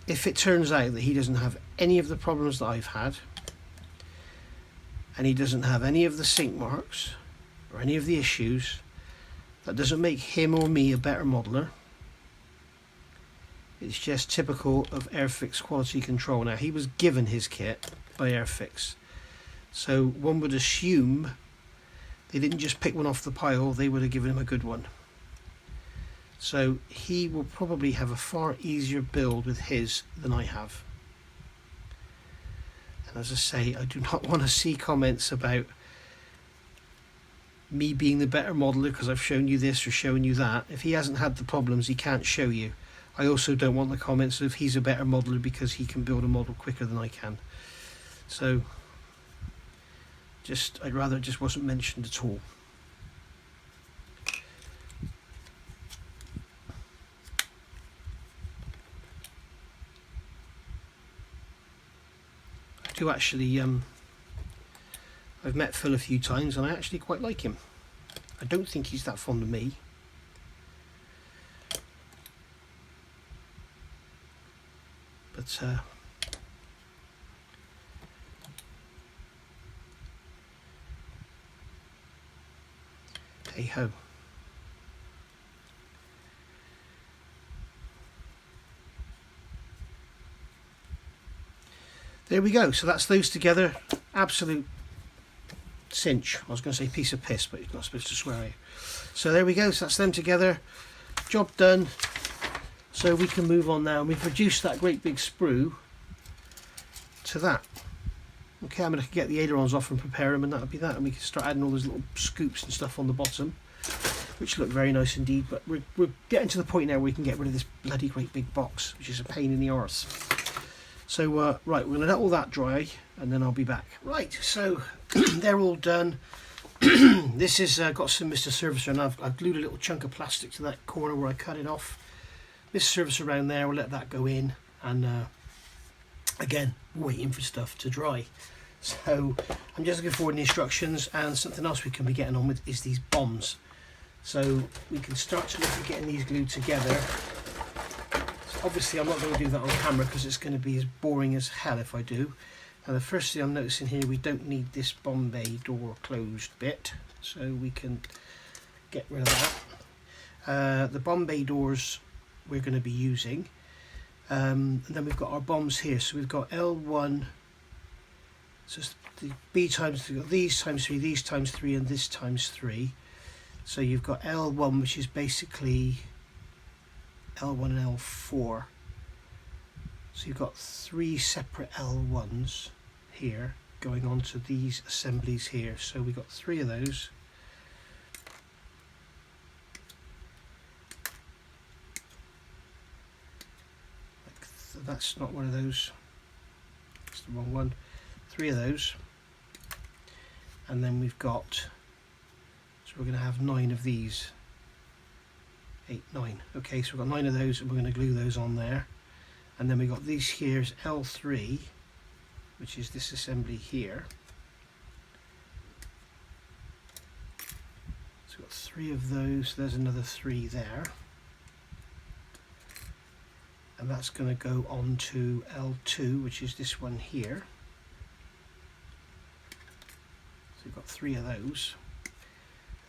it turns out that he doesn't have any of the problems that I've had, and he doesn't have any of the sink marks or any of the issues, that doesn't make him or me a better modeler. It's just typical of Airfix quality control. Now, he was given his kit by Airfix, so one would assume they didn't just pick one off the pile, they would have given him a good one. So he will probably have a far easier build with his than I have. And as I say, I do not want to see comments about me being the better modeler because I've shown you this or shown you that. If he hasn't had the problems, he can't show you. I also don't want the comments of he's a better modeler because he can build a model quicker than I can. So I'd rather it just wasn't mentioned at all. I do actually, I've met Phil a few times and I actually quite like him. I don't think he's that fond of me. But hey ho. There we go. So that's those together. Absolute cinch. I was going to say piece of piss, but you're not supposed to swear at you. So there we go. So that's them together. Job done. So we can move on now. We've reduced that great big sprue to that. Okay, I'm going to get the ailerons off and prepare them, and that'll be that. And we can start adding all those little scoops and stuff on the bottom, which look very nice indeed. But we're getting to the point now where we can get rid of this bloody great big box, which is a pain in the arse. So right, we're going to let all that dry, and then I'll be back. Right, so they're all done. This has got some Mr. Surfacer, and I've glued a little chunk of plastic to that corner where I cut it off. This surface around there, we'll let that go in, and again, waiting for stuff to dry. So I'm just looking forward to the instructions, and something else we can be getting on with is these bombs. So we can start to look at getting these glued together. So obviously I'm not going to do that on camera because it's going to be as boring as hell if I do. Now the first thing I'm noticing here, we don't need this bomb bay door closed bit, so we can get rid of that. The bomb bay doors we're going to be using, and then we've got our bombs here. So we've got L1, so it's the B times 3, these times 3, these times 3, and this times 3. So you've got L1, which is basically L1 and L4. So you've got 3 separate L1s here going on to these assemblies here. So we've got 3 of those. That's not one of those, that's the wrong one. 3 of those, and then we've got, so we're going to have 9 of these. 8, 9. Okay, so we've got 9 of those, and we're going to glue those on there. And then we've got these here is L3, which is this assembly here. So we've got 3 of those, there's another 3 there. And that's going to go on to L2, which is this one here. So we've got 3 of those.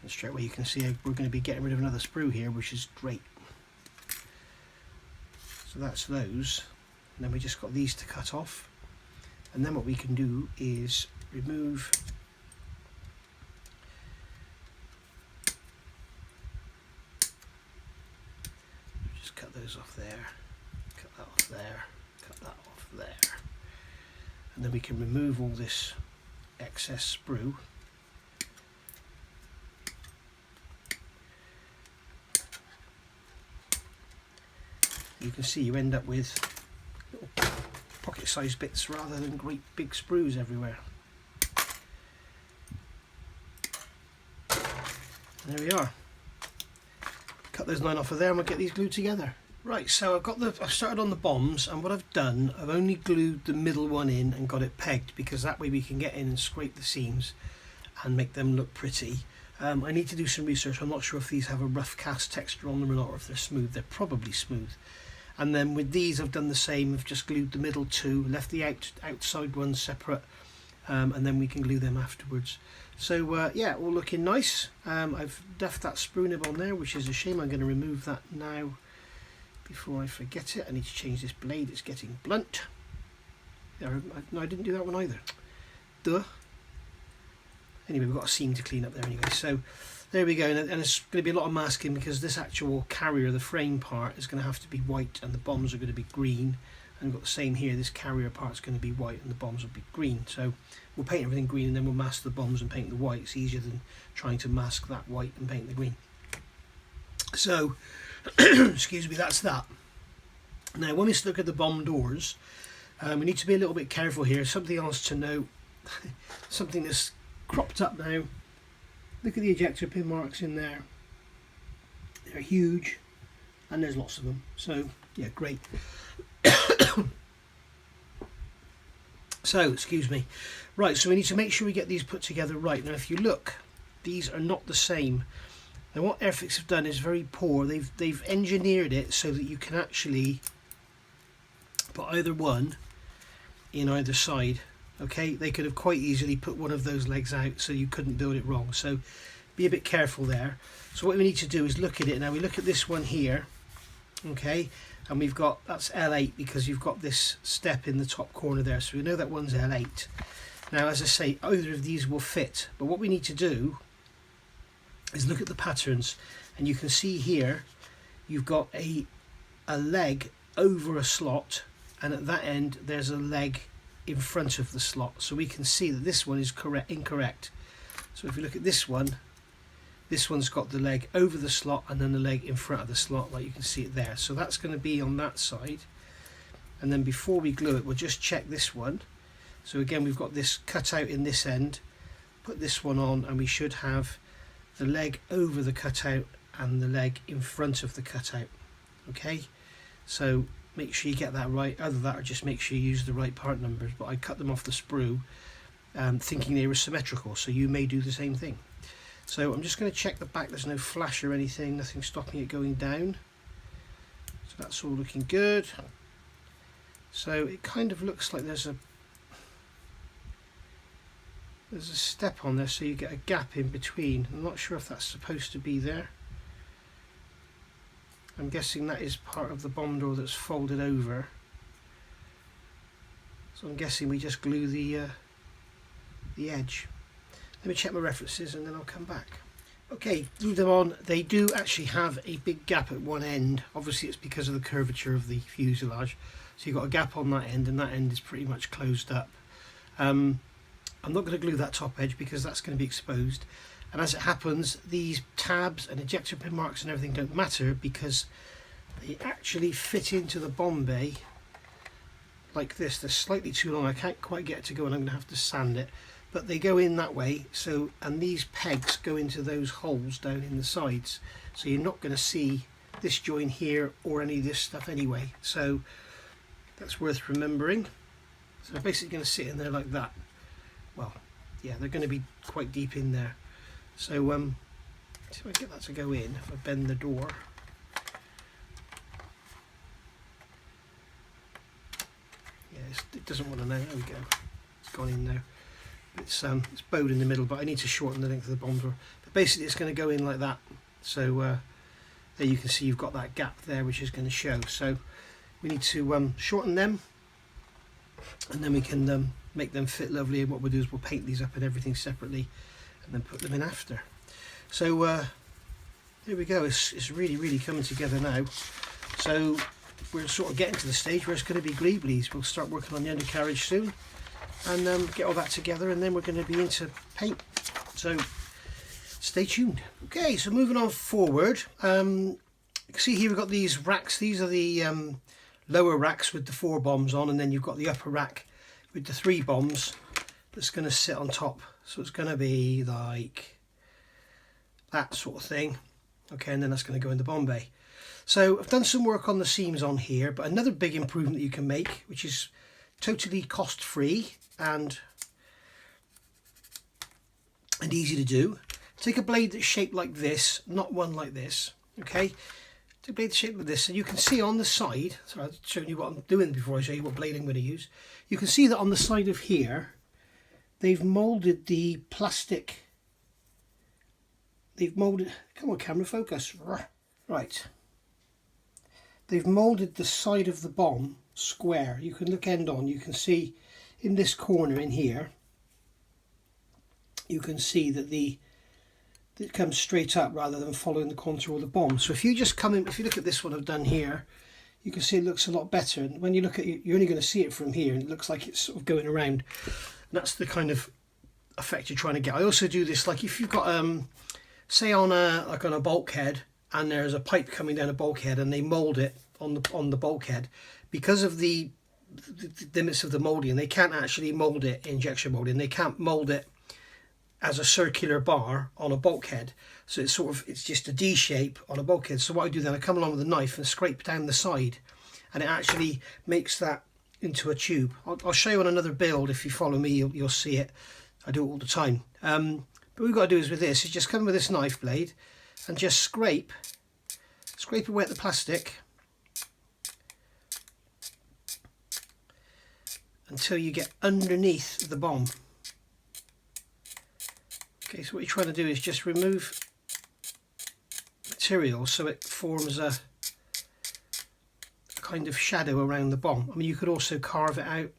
And straight away you can see we're going to be getting rid of another sprue here, which is great. So that's those. And then we just got these to cut off. And then what we can do is remove just cut those off there. That off there, cut that off there, and then we can remove all this excess sprue, you can see you end up with little pocket-sized bits rather than great big sprues everywhere. And there we are. Cut those 9 off of there and we'll get these glued together. Right, so I've started on the bombs, and what I've done, I've only glued the middle one in and got it pegged, because that way we can get in and scrape the seams and make them look pretty. I need to do some research. I'm not sure if these have a rough cast texture on them or not, or if they're smooth. They're probably smooth. And then with these I've done the same. I've just glued the middle 2, left the outside ones separate, and then we can glue them afterwards. So yeah, all looking nice. I've duffed that sprue nib on there, which is a shame. I'm going to remove that now before I forget it. I need to change this blade, it's getting blunt. No, I didn't do that one either. Duh. Anyway, we've got a seam to clean up there anyway. So there we go, and it's going to be a lot of masking, because this actual carrier, the frame part, is going to have to be white and the bombs are going to be green. And we've got the same here, this carrier part's going to be white and the bombs will be green. So we'll paint everything green and then we'll mask the bombs and paint the white. It's easier than trying to mask that white and paint the green. So, excuse me, that's that. Now when we look at the bomb doors, we need to be a little bit careful here. Something else to note, something that's cropped up now. Look at the ejector pin marks in there. They're huge and there's lots of them. So yeah, great. So, excuse me. Right, so we need to make sure we get these put together right. Now if you look, these are not the same. Now what Airfix have done is very poor. They've engineered it so that you can actually put either one in either side. Okay, they could have quite easily put one of those legs out so you couldn't build it wrong. So be a bit careful there. So what we need to do is look at it. Now we look at this one here, okay, and we've got, that's L8 because you've got this step in the top corner there, so we know that one's L8. Now as I say, either of these will fit, but what we need to do is look at the patterns, and you can see here you've got a leg over a slot, and at that end there's a leg in front of the slot, so we can see that this one is incorrect. So if you look at this one's got the leg over the slot and then the leg in front of the slot, like you can see it there. So that's going to be on that side, and then before we glue it we'll just check this one. So again, we've got this cut out in this end, put this one on, and we should have the leg over the cutout and the leg in front of the cutout. Okay, so make sure you get that right. Other than that, or just make sure you use the right part numbers. But I cut them off the sprue thinking they were symmetrical, so you may do the same thing. So I'm just going to check the back, there's no flash or anything, nothing stopping it going down. So that's all looking good. So it kind of looks like there's a step on there, so you get a gap in between. I'm not sure if that's supposed to be there. I'm guessing that is part of the bomb door that's folded over. So I'm guessing we just glue the edge. Let me check my references and then I'll come back. Okay, glue them on. They do actually have a big gap at one end. Obviously it's because of the curvature of the fuselage. So you've got a gap on that end, and that end is pretty much closed up. I'm not going to glue that top edge because that's going to be exposed. And as it happens, these tabs and ejector pin marks and everything don't matter because they actually fit into the bomb bay like this. They're slightly too long. I can't quite get it to go, and I'm going to have to sand it. But they go in that way. So, and these pegs go into those holes down in the sides. So you're not going to see this join here or any of this stuff anyway. So that's worth remembering. So they're basically going to sit in there like that. Well, yeah, they're going to be quite deep in there. So see if I get that to go in, if I bend the door. Yeah, it doesn't want to know. There we go. It's gone in now. It's bowed in the middle, but I need to shorten the length of the bomb door. But basically it's going to go in like that. So there you can see you've got that gap there, which is going to show. So we need to shorten them, and then we can make them fit lovely. And what we'll do is we'll paint these up and everything separately, and then put them in after. So here we go. It's really coming together now. So we're sort of getting to the stage where it's going to be greeblies. We'll start working on the undercarriage soon, and get all that together, and then we're going to be into paint. So stay tuned. Okay, so moving on forward, You can see here we've got these racks. These are the lower racks with the 4 bombs on, and then you've got the upper rack with the 3 bombs that's going to sit on top. So it's going to be like that sort of thing. Okay, and then that's going to go in the bomb bay. So I've done some work on the seams on here, but another big improvement that you can make, which is totally cost free and easy to do. Take a blade that's shaped like this, not one like this. Okay, take a blade shaped like this, and you can see on the side, so I've shown you what I'm doing before I show you what blade I'm going to use. You can see that on the side of here they've moulded the plastic. They've moulded, come on camera, focus. Right, they've moulded the side of the bomb square. You can look end on, you can see in this corner in here, you can see that it comes straight up rather than following the contour of the bomb. So if you just come in, if you look at this one I've done here, you can see it looks a lot better. And when you look at it, you're only going to see it from here, and it looks like it's sort of going around. And that's the kind of effect you're trying to get. I also do this, like if you've got say on a bulkhead, and there's a pipe coming down a bulkhead, and they mould it on the bulkhead, because of the limits of the moulding, they can't actually mould it injection molding. They can't mould it as a circular bar on a bulkhead, so it's just a D shape on a bulkhead. So what I do then, I come along with a knife and scrape down the side, and it actually makes that into a tube. I'll show you on another build. If you follow me, you'll see it. I do it all the time. But what we've got to do is with this is just come with this knife blade and just scrape away at the plastic until you get underneath the bomb. Okay, so what you're trying to do is just remove material so it forms a kind of shadow around the bomb. I mean, you could also carve it out,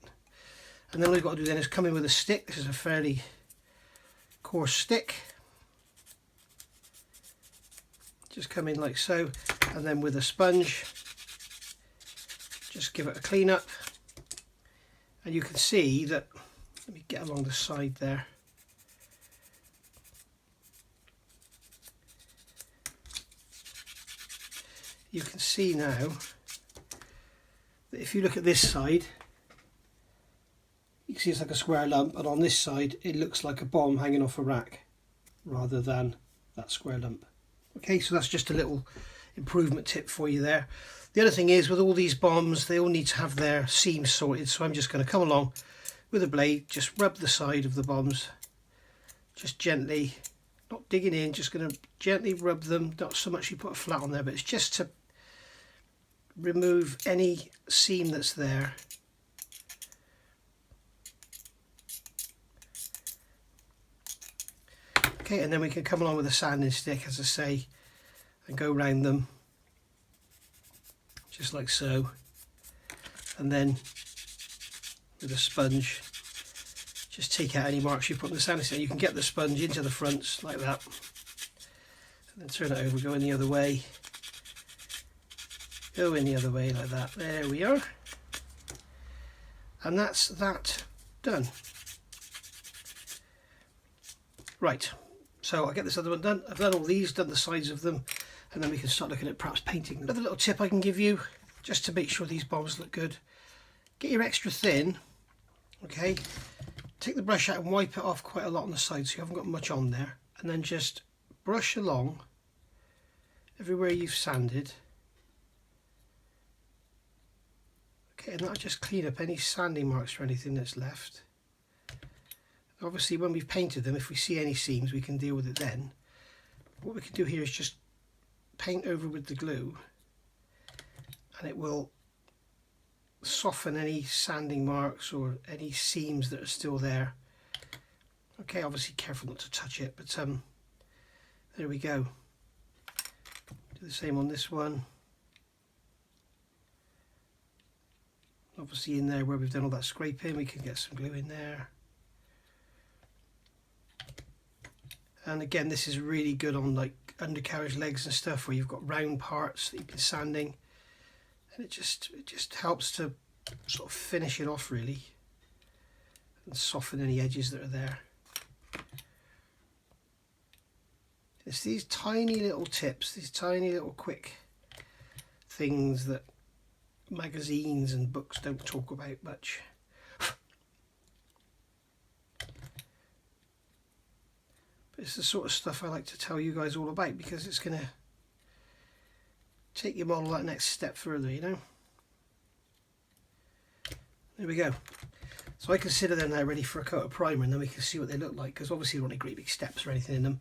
and then all you've got to do then is come in with a stick. This is a fairly coarse stick. Just come in like so, and then with a sponge just give it a clean up, and you can see that, let me get along the side there, you can see now that if you look at this side, you can see it's like a square lump, and on this side it looks like a bomb hanging off a rack rather than that square lump. Okay, so that's just a little improvement tip for you there. The other thing is, with all these bombs, they all need to have their seams sorted, so I'm just going to come along with a blade, just rub the side of the bombs, just gently, not digging in, just going to gently rub them, not so much you put a flat on there, but it's just to remove any seam that's there. Okay, and then we can come along with a sanding stick, as I say, and go round them just like so, and then with a sponge just take out any marks you put on the sanding stick. You can get the sponge into the fronts like that, and then turn it over, go in the other way, go in the other way like that. There we are, and that's that done. Right, so I'll get this other one done. I've done all these, done the sides of them, and then we can start looking at perhaps painting them. Another little tip I can give you, just to make sure these bombs look good, get your extra thin, okay, take the brush out and wipe it off quite a lot on the side so you haven't got much on there, and then just brush along everywhere you've sanded. Okay, and that'll just clean up any sanding marks or anything that's left. Obviously when we've painted them, if we see any seams we can deal with it then. What we can do here is just paint over with the glue, and it will soften any sanding marks or any seams that are still there. Okay, obviously careful not to touch it, but there we go. Do the same on this one. Obviously in there where we've done all that scraping, we can get some glue in there. And again, this is really good on like undercarriage legs and stuff where you've got round parts that you've been sanding, and it just helps to sort of finish it off really and soften any edges that are there. It's these tiny little tips, these tiny little quick things that magazines and books don't talk about much. But it's the sort of stuff I like to tell you guys all about, because it's going to take your model that next step further, you know. There we go. So I consider them now ready for a coat of primer, and then we can see what they look like, because obviously we don't want any great big steps or anything in them,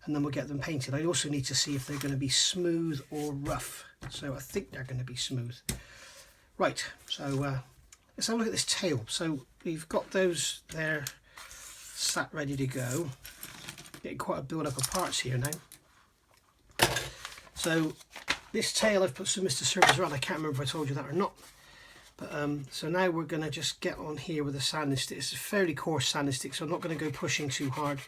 and then we'll get them painted. I also need to see if they're going to be smooth or rough, so I think they're going to be smooth. Right, so let's have a look at this tail. So we've got those there sat ready to go. Getting quite a build up of parts here now. So this tail I've put some Mr. Surfacer on. I can't remember if I told you that or not. But so now we're going to just get on here with a sanding stick. It's a fairly coarse sanding stick, so I'm not going to go pushing too hard.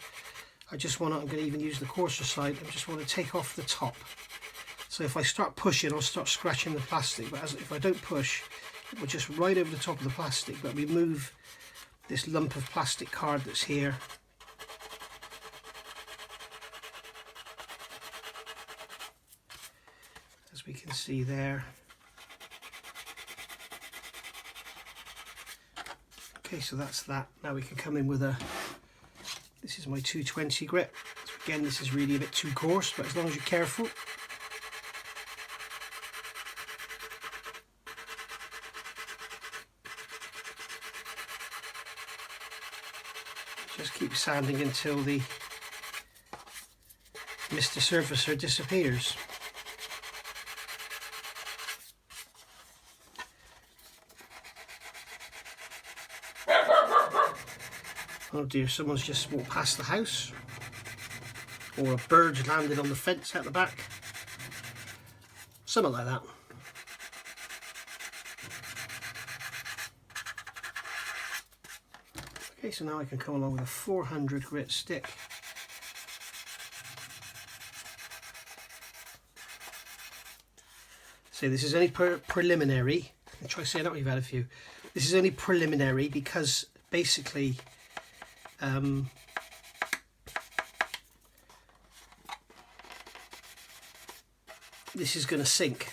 I'm going to even use the coarser side. I just want to take off the top. So if I start pushing, I'll start scratching the plastic. But if I don't push, it will just right over the top of the plastic. But remove this lump of plastic card that's here. As we can see there. Okay, so that's that. Now we can come in with this is my 220 grit. So again, this is really a bit too coarse, but as long as you're careful. Just keep sanding until the Mr. Surfacer disappears. Oh dear, someone's just walked past the house, or a bird's landed on the fence out the back, something like that. Okay, so now I can come along with a 400 grit stick. So this is only preliminary. I'll try saying that when you've had a few. This is only preliminary because basically this is going to sink,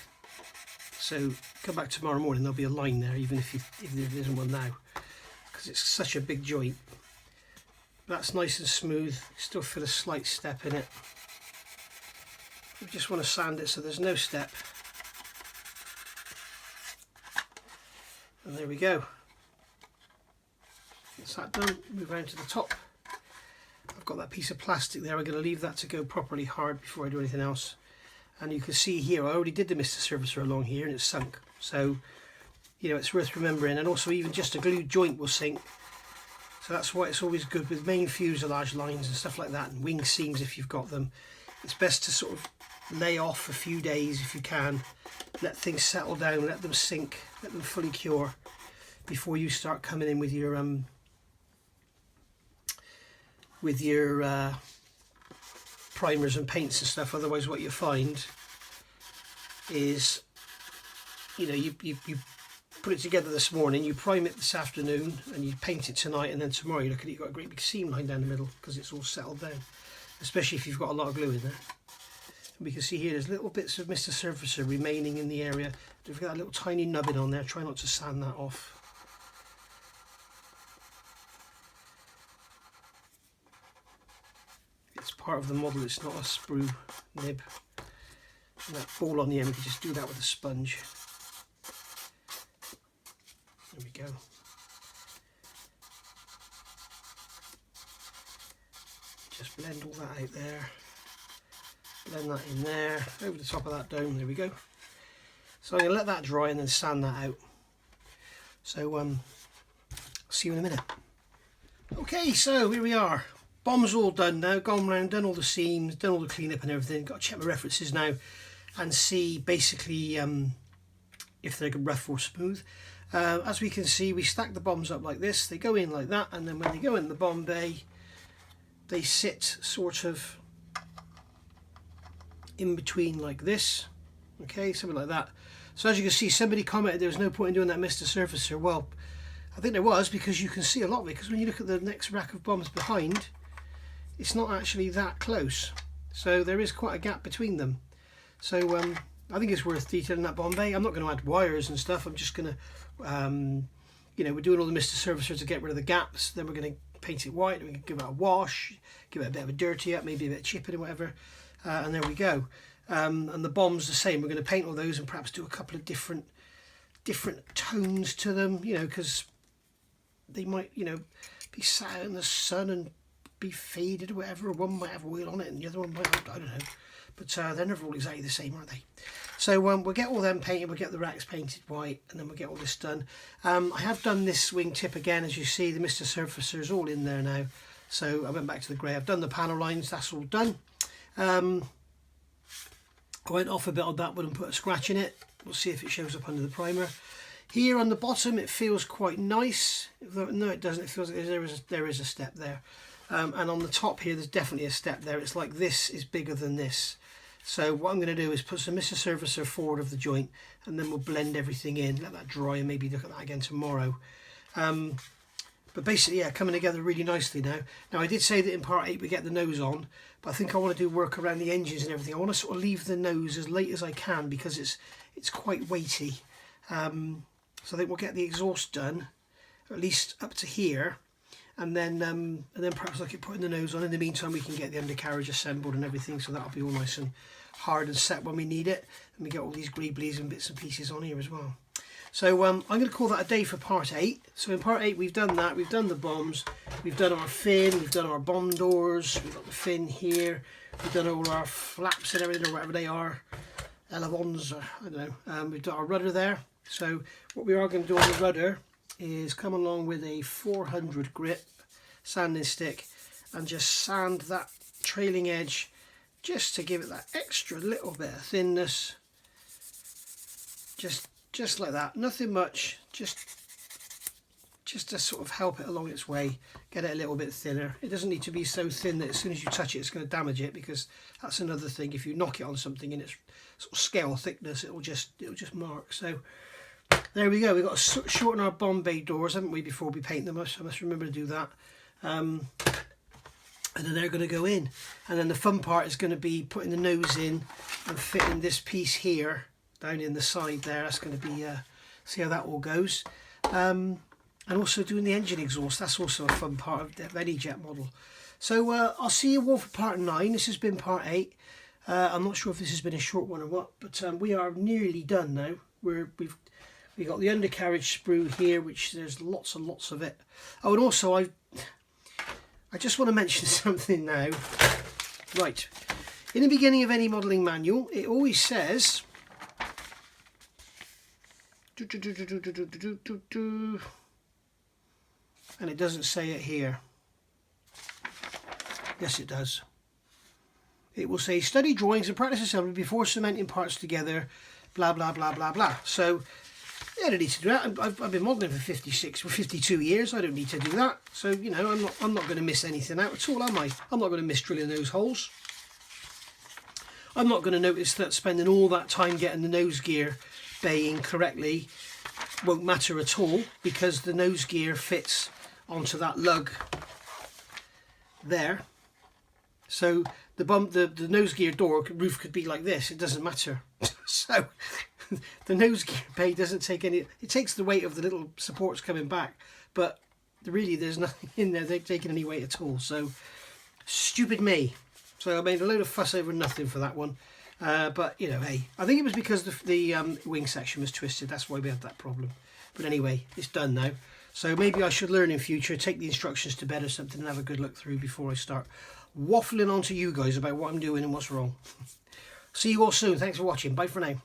so come back tomorrow morning, there'll be a line there, even if there isn't one now, because it's such a big joint. That's nice and smooth, still feel a slight step in it. We just want to sand it so there's no step, and there we go. That's that done. Move around to the top. I've got that piece of plastic there. I'm going to leave that to go properly hard before I do anything else. And you can see here, I already did the Mr. Surfacer along here and it's sunk. So, you know, it's worth remembering. And also even just a glue joint will sink. So that's why it's always good with main fuselage lines and stuff like that, and wing seams if you've got them. It's best to sort of lay off a few days if you can. Let things settle down, let them sink, let them fully cure before you start coming in with your primers and paints and stuff. Otherwise what you find is, you know, you put it together this morning, you prime it this afternoon and you paint it tonight, and then tomorrow you look at it, you've got a great big seam line down the middle because it's all settled down, especially if you've got a lot of glue in there. And we can see here there's little bits of Mr. Surfacer remaining in the area. Don't forget that little tiny nubbin on there, try not to sand that off. It's part of the model, it's not a sprue nib. And that ball on the end, we can just do that with a sponge. There we go. Just blend all that out there. Blend that in there, over the top of that dome, there we go. So I'm going to let that dry and then sand that out. So see you in a minute. Okay, so here we are. Bomb's all done now, gone round, done all the seams, done all the cleanup and everything. Got to check my references now and see basically if they're rough or smooth. As we can see, we stack the bombs up like this. They go in like that, and then when they go in the bomb bay, they sit sort of in between like this. Okay, something like that. So as you can see, somebody commented there was no point in doing that Mr. Surfacer. Well, I think there was, because you can see a lot of it, because when you look at the next rack of bombs behind, it's not actually that close, so there is quite a gap between them. So I think it's worth detailing that Bombay. I'm not going to add wires and stuff. I'm just going to, you know, we're doing all the Mr. Surfacer to get rid of the gaps. Then we're going to paint it white. We're going to give it a wash, give it a bit of a dirty up, maybe a bit of chipping or whatever. And there we go. And the bomb's the same. We're going to paint all those and perhaps do a couple of different tones to them, you know, because they might, you know, be sat out in the sun and be faded or whatever. One might have oil on it and the other one might not, I don't know. But they're never all exactly the same, are they? So we'll get all them painted, we'll get the racks painted white, and then we'll get all this done. I have done this wingtip again, as you see. The Mr. Surfacer is all in there now. So I went back to the grey. I've done the panel lines, that's all done. I went off a bit on that one and put a scratch in it. We'll see if it shows up under the primer. Here on the bottom it feels quite nice. No, it doesn't. It feels like there is a step there. And on the top here there's definitely a step there. It's like this is bigger than this. So what I'm going to do is put some Mr. Surfacer forward of the joint, and then we'll blend everything in, let that dry, and maybe look at that again tomorrow. But basically, yeah, coming together really nicely now. Now, I did say that in part 8 we get the nose on, but I think I want to do work around the engines and everything. I want to sort of leave the nose as late as I can because it's quite weighty. So I think we'll get the exhaust done, at least up to here, and then perhaps look at putting the nose on. In the meantime, we can get the undercarriage assembled and everything, so that'll be all nice and hard and set when we need it. And we get all these greeblies and bits and pieces on here as well. So I'm going to call that a day for part 8. So in part 8 we've done that, we've done the bombs, we've done our fin, we've done our bomb doors, we've got the fin here, we've done all our flaps and everything, or whatever they are, elevons, or I don't know. We've got our rudder there. So what we are going to do on the rudder is come along with a 400 grit sanding stick and just sand that trailing edge just to give it that extra little bit of thinness. Just like that, nothing much, just to sort of help it along its way, get it a little bit thinner. It doesn't need to be so thin that as soon as you touch it it's going to damage it, because that's another thing. If you knock it on something in its sort of scale thickness, it'll just mark. So there we go. We've got to shorten our Bombay doors, haven't we, before we paint them. I must remember to do that. And then they're going to go in, and then the fun part is going to be putting the nose in and fitting this piece here down in the side there. That's going to be see how that all goes, and also doing the engine exhaust. That's also a fun part of any jet model. So I'll see you all for part 9. This has been part 8. I'm not sure if this has been a short one or what, but we are nearly done now. We've got the undercarriage sprue here, which there's lots and lots of it. Oh, and also I just want to mention something now. Right, in the beginning of any modelling manual, it always says, and it doesn't say it here. Yes, it does. It will say study drawings and practice assembly before cementing parts together, blah blah blah blah blah. So yeah, I don't need to do that. I've been modelling for 52 years. I don't need to do that. So, you know, I'm not going to miss anything out at all, am I? I'm not going to miss drilling those holes. I'm not going to notice that spending all that time getting the nose gear baying correctly won't matter at all, because the nose gear fits onto that lug there. So the nose gear door roof could be like this. It doesn't matter. So the nose gear bay doesn't take any. It takes the weight of the little supports coming back, but really there's nothing in there taking any weight at all. So stupid me. So I made a load of fuss over nothing for that one. But you know, hey, I think it was because the wing section was twisted. That's why we had that problem. But anyway, it's done now. So maybe I should learn in future, take the instructions to bed or something, and have a good look through before I start waffling on to you guys about what I'm doing and what's wrong. See you all soon. Thanks for watching. Bye for now.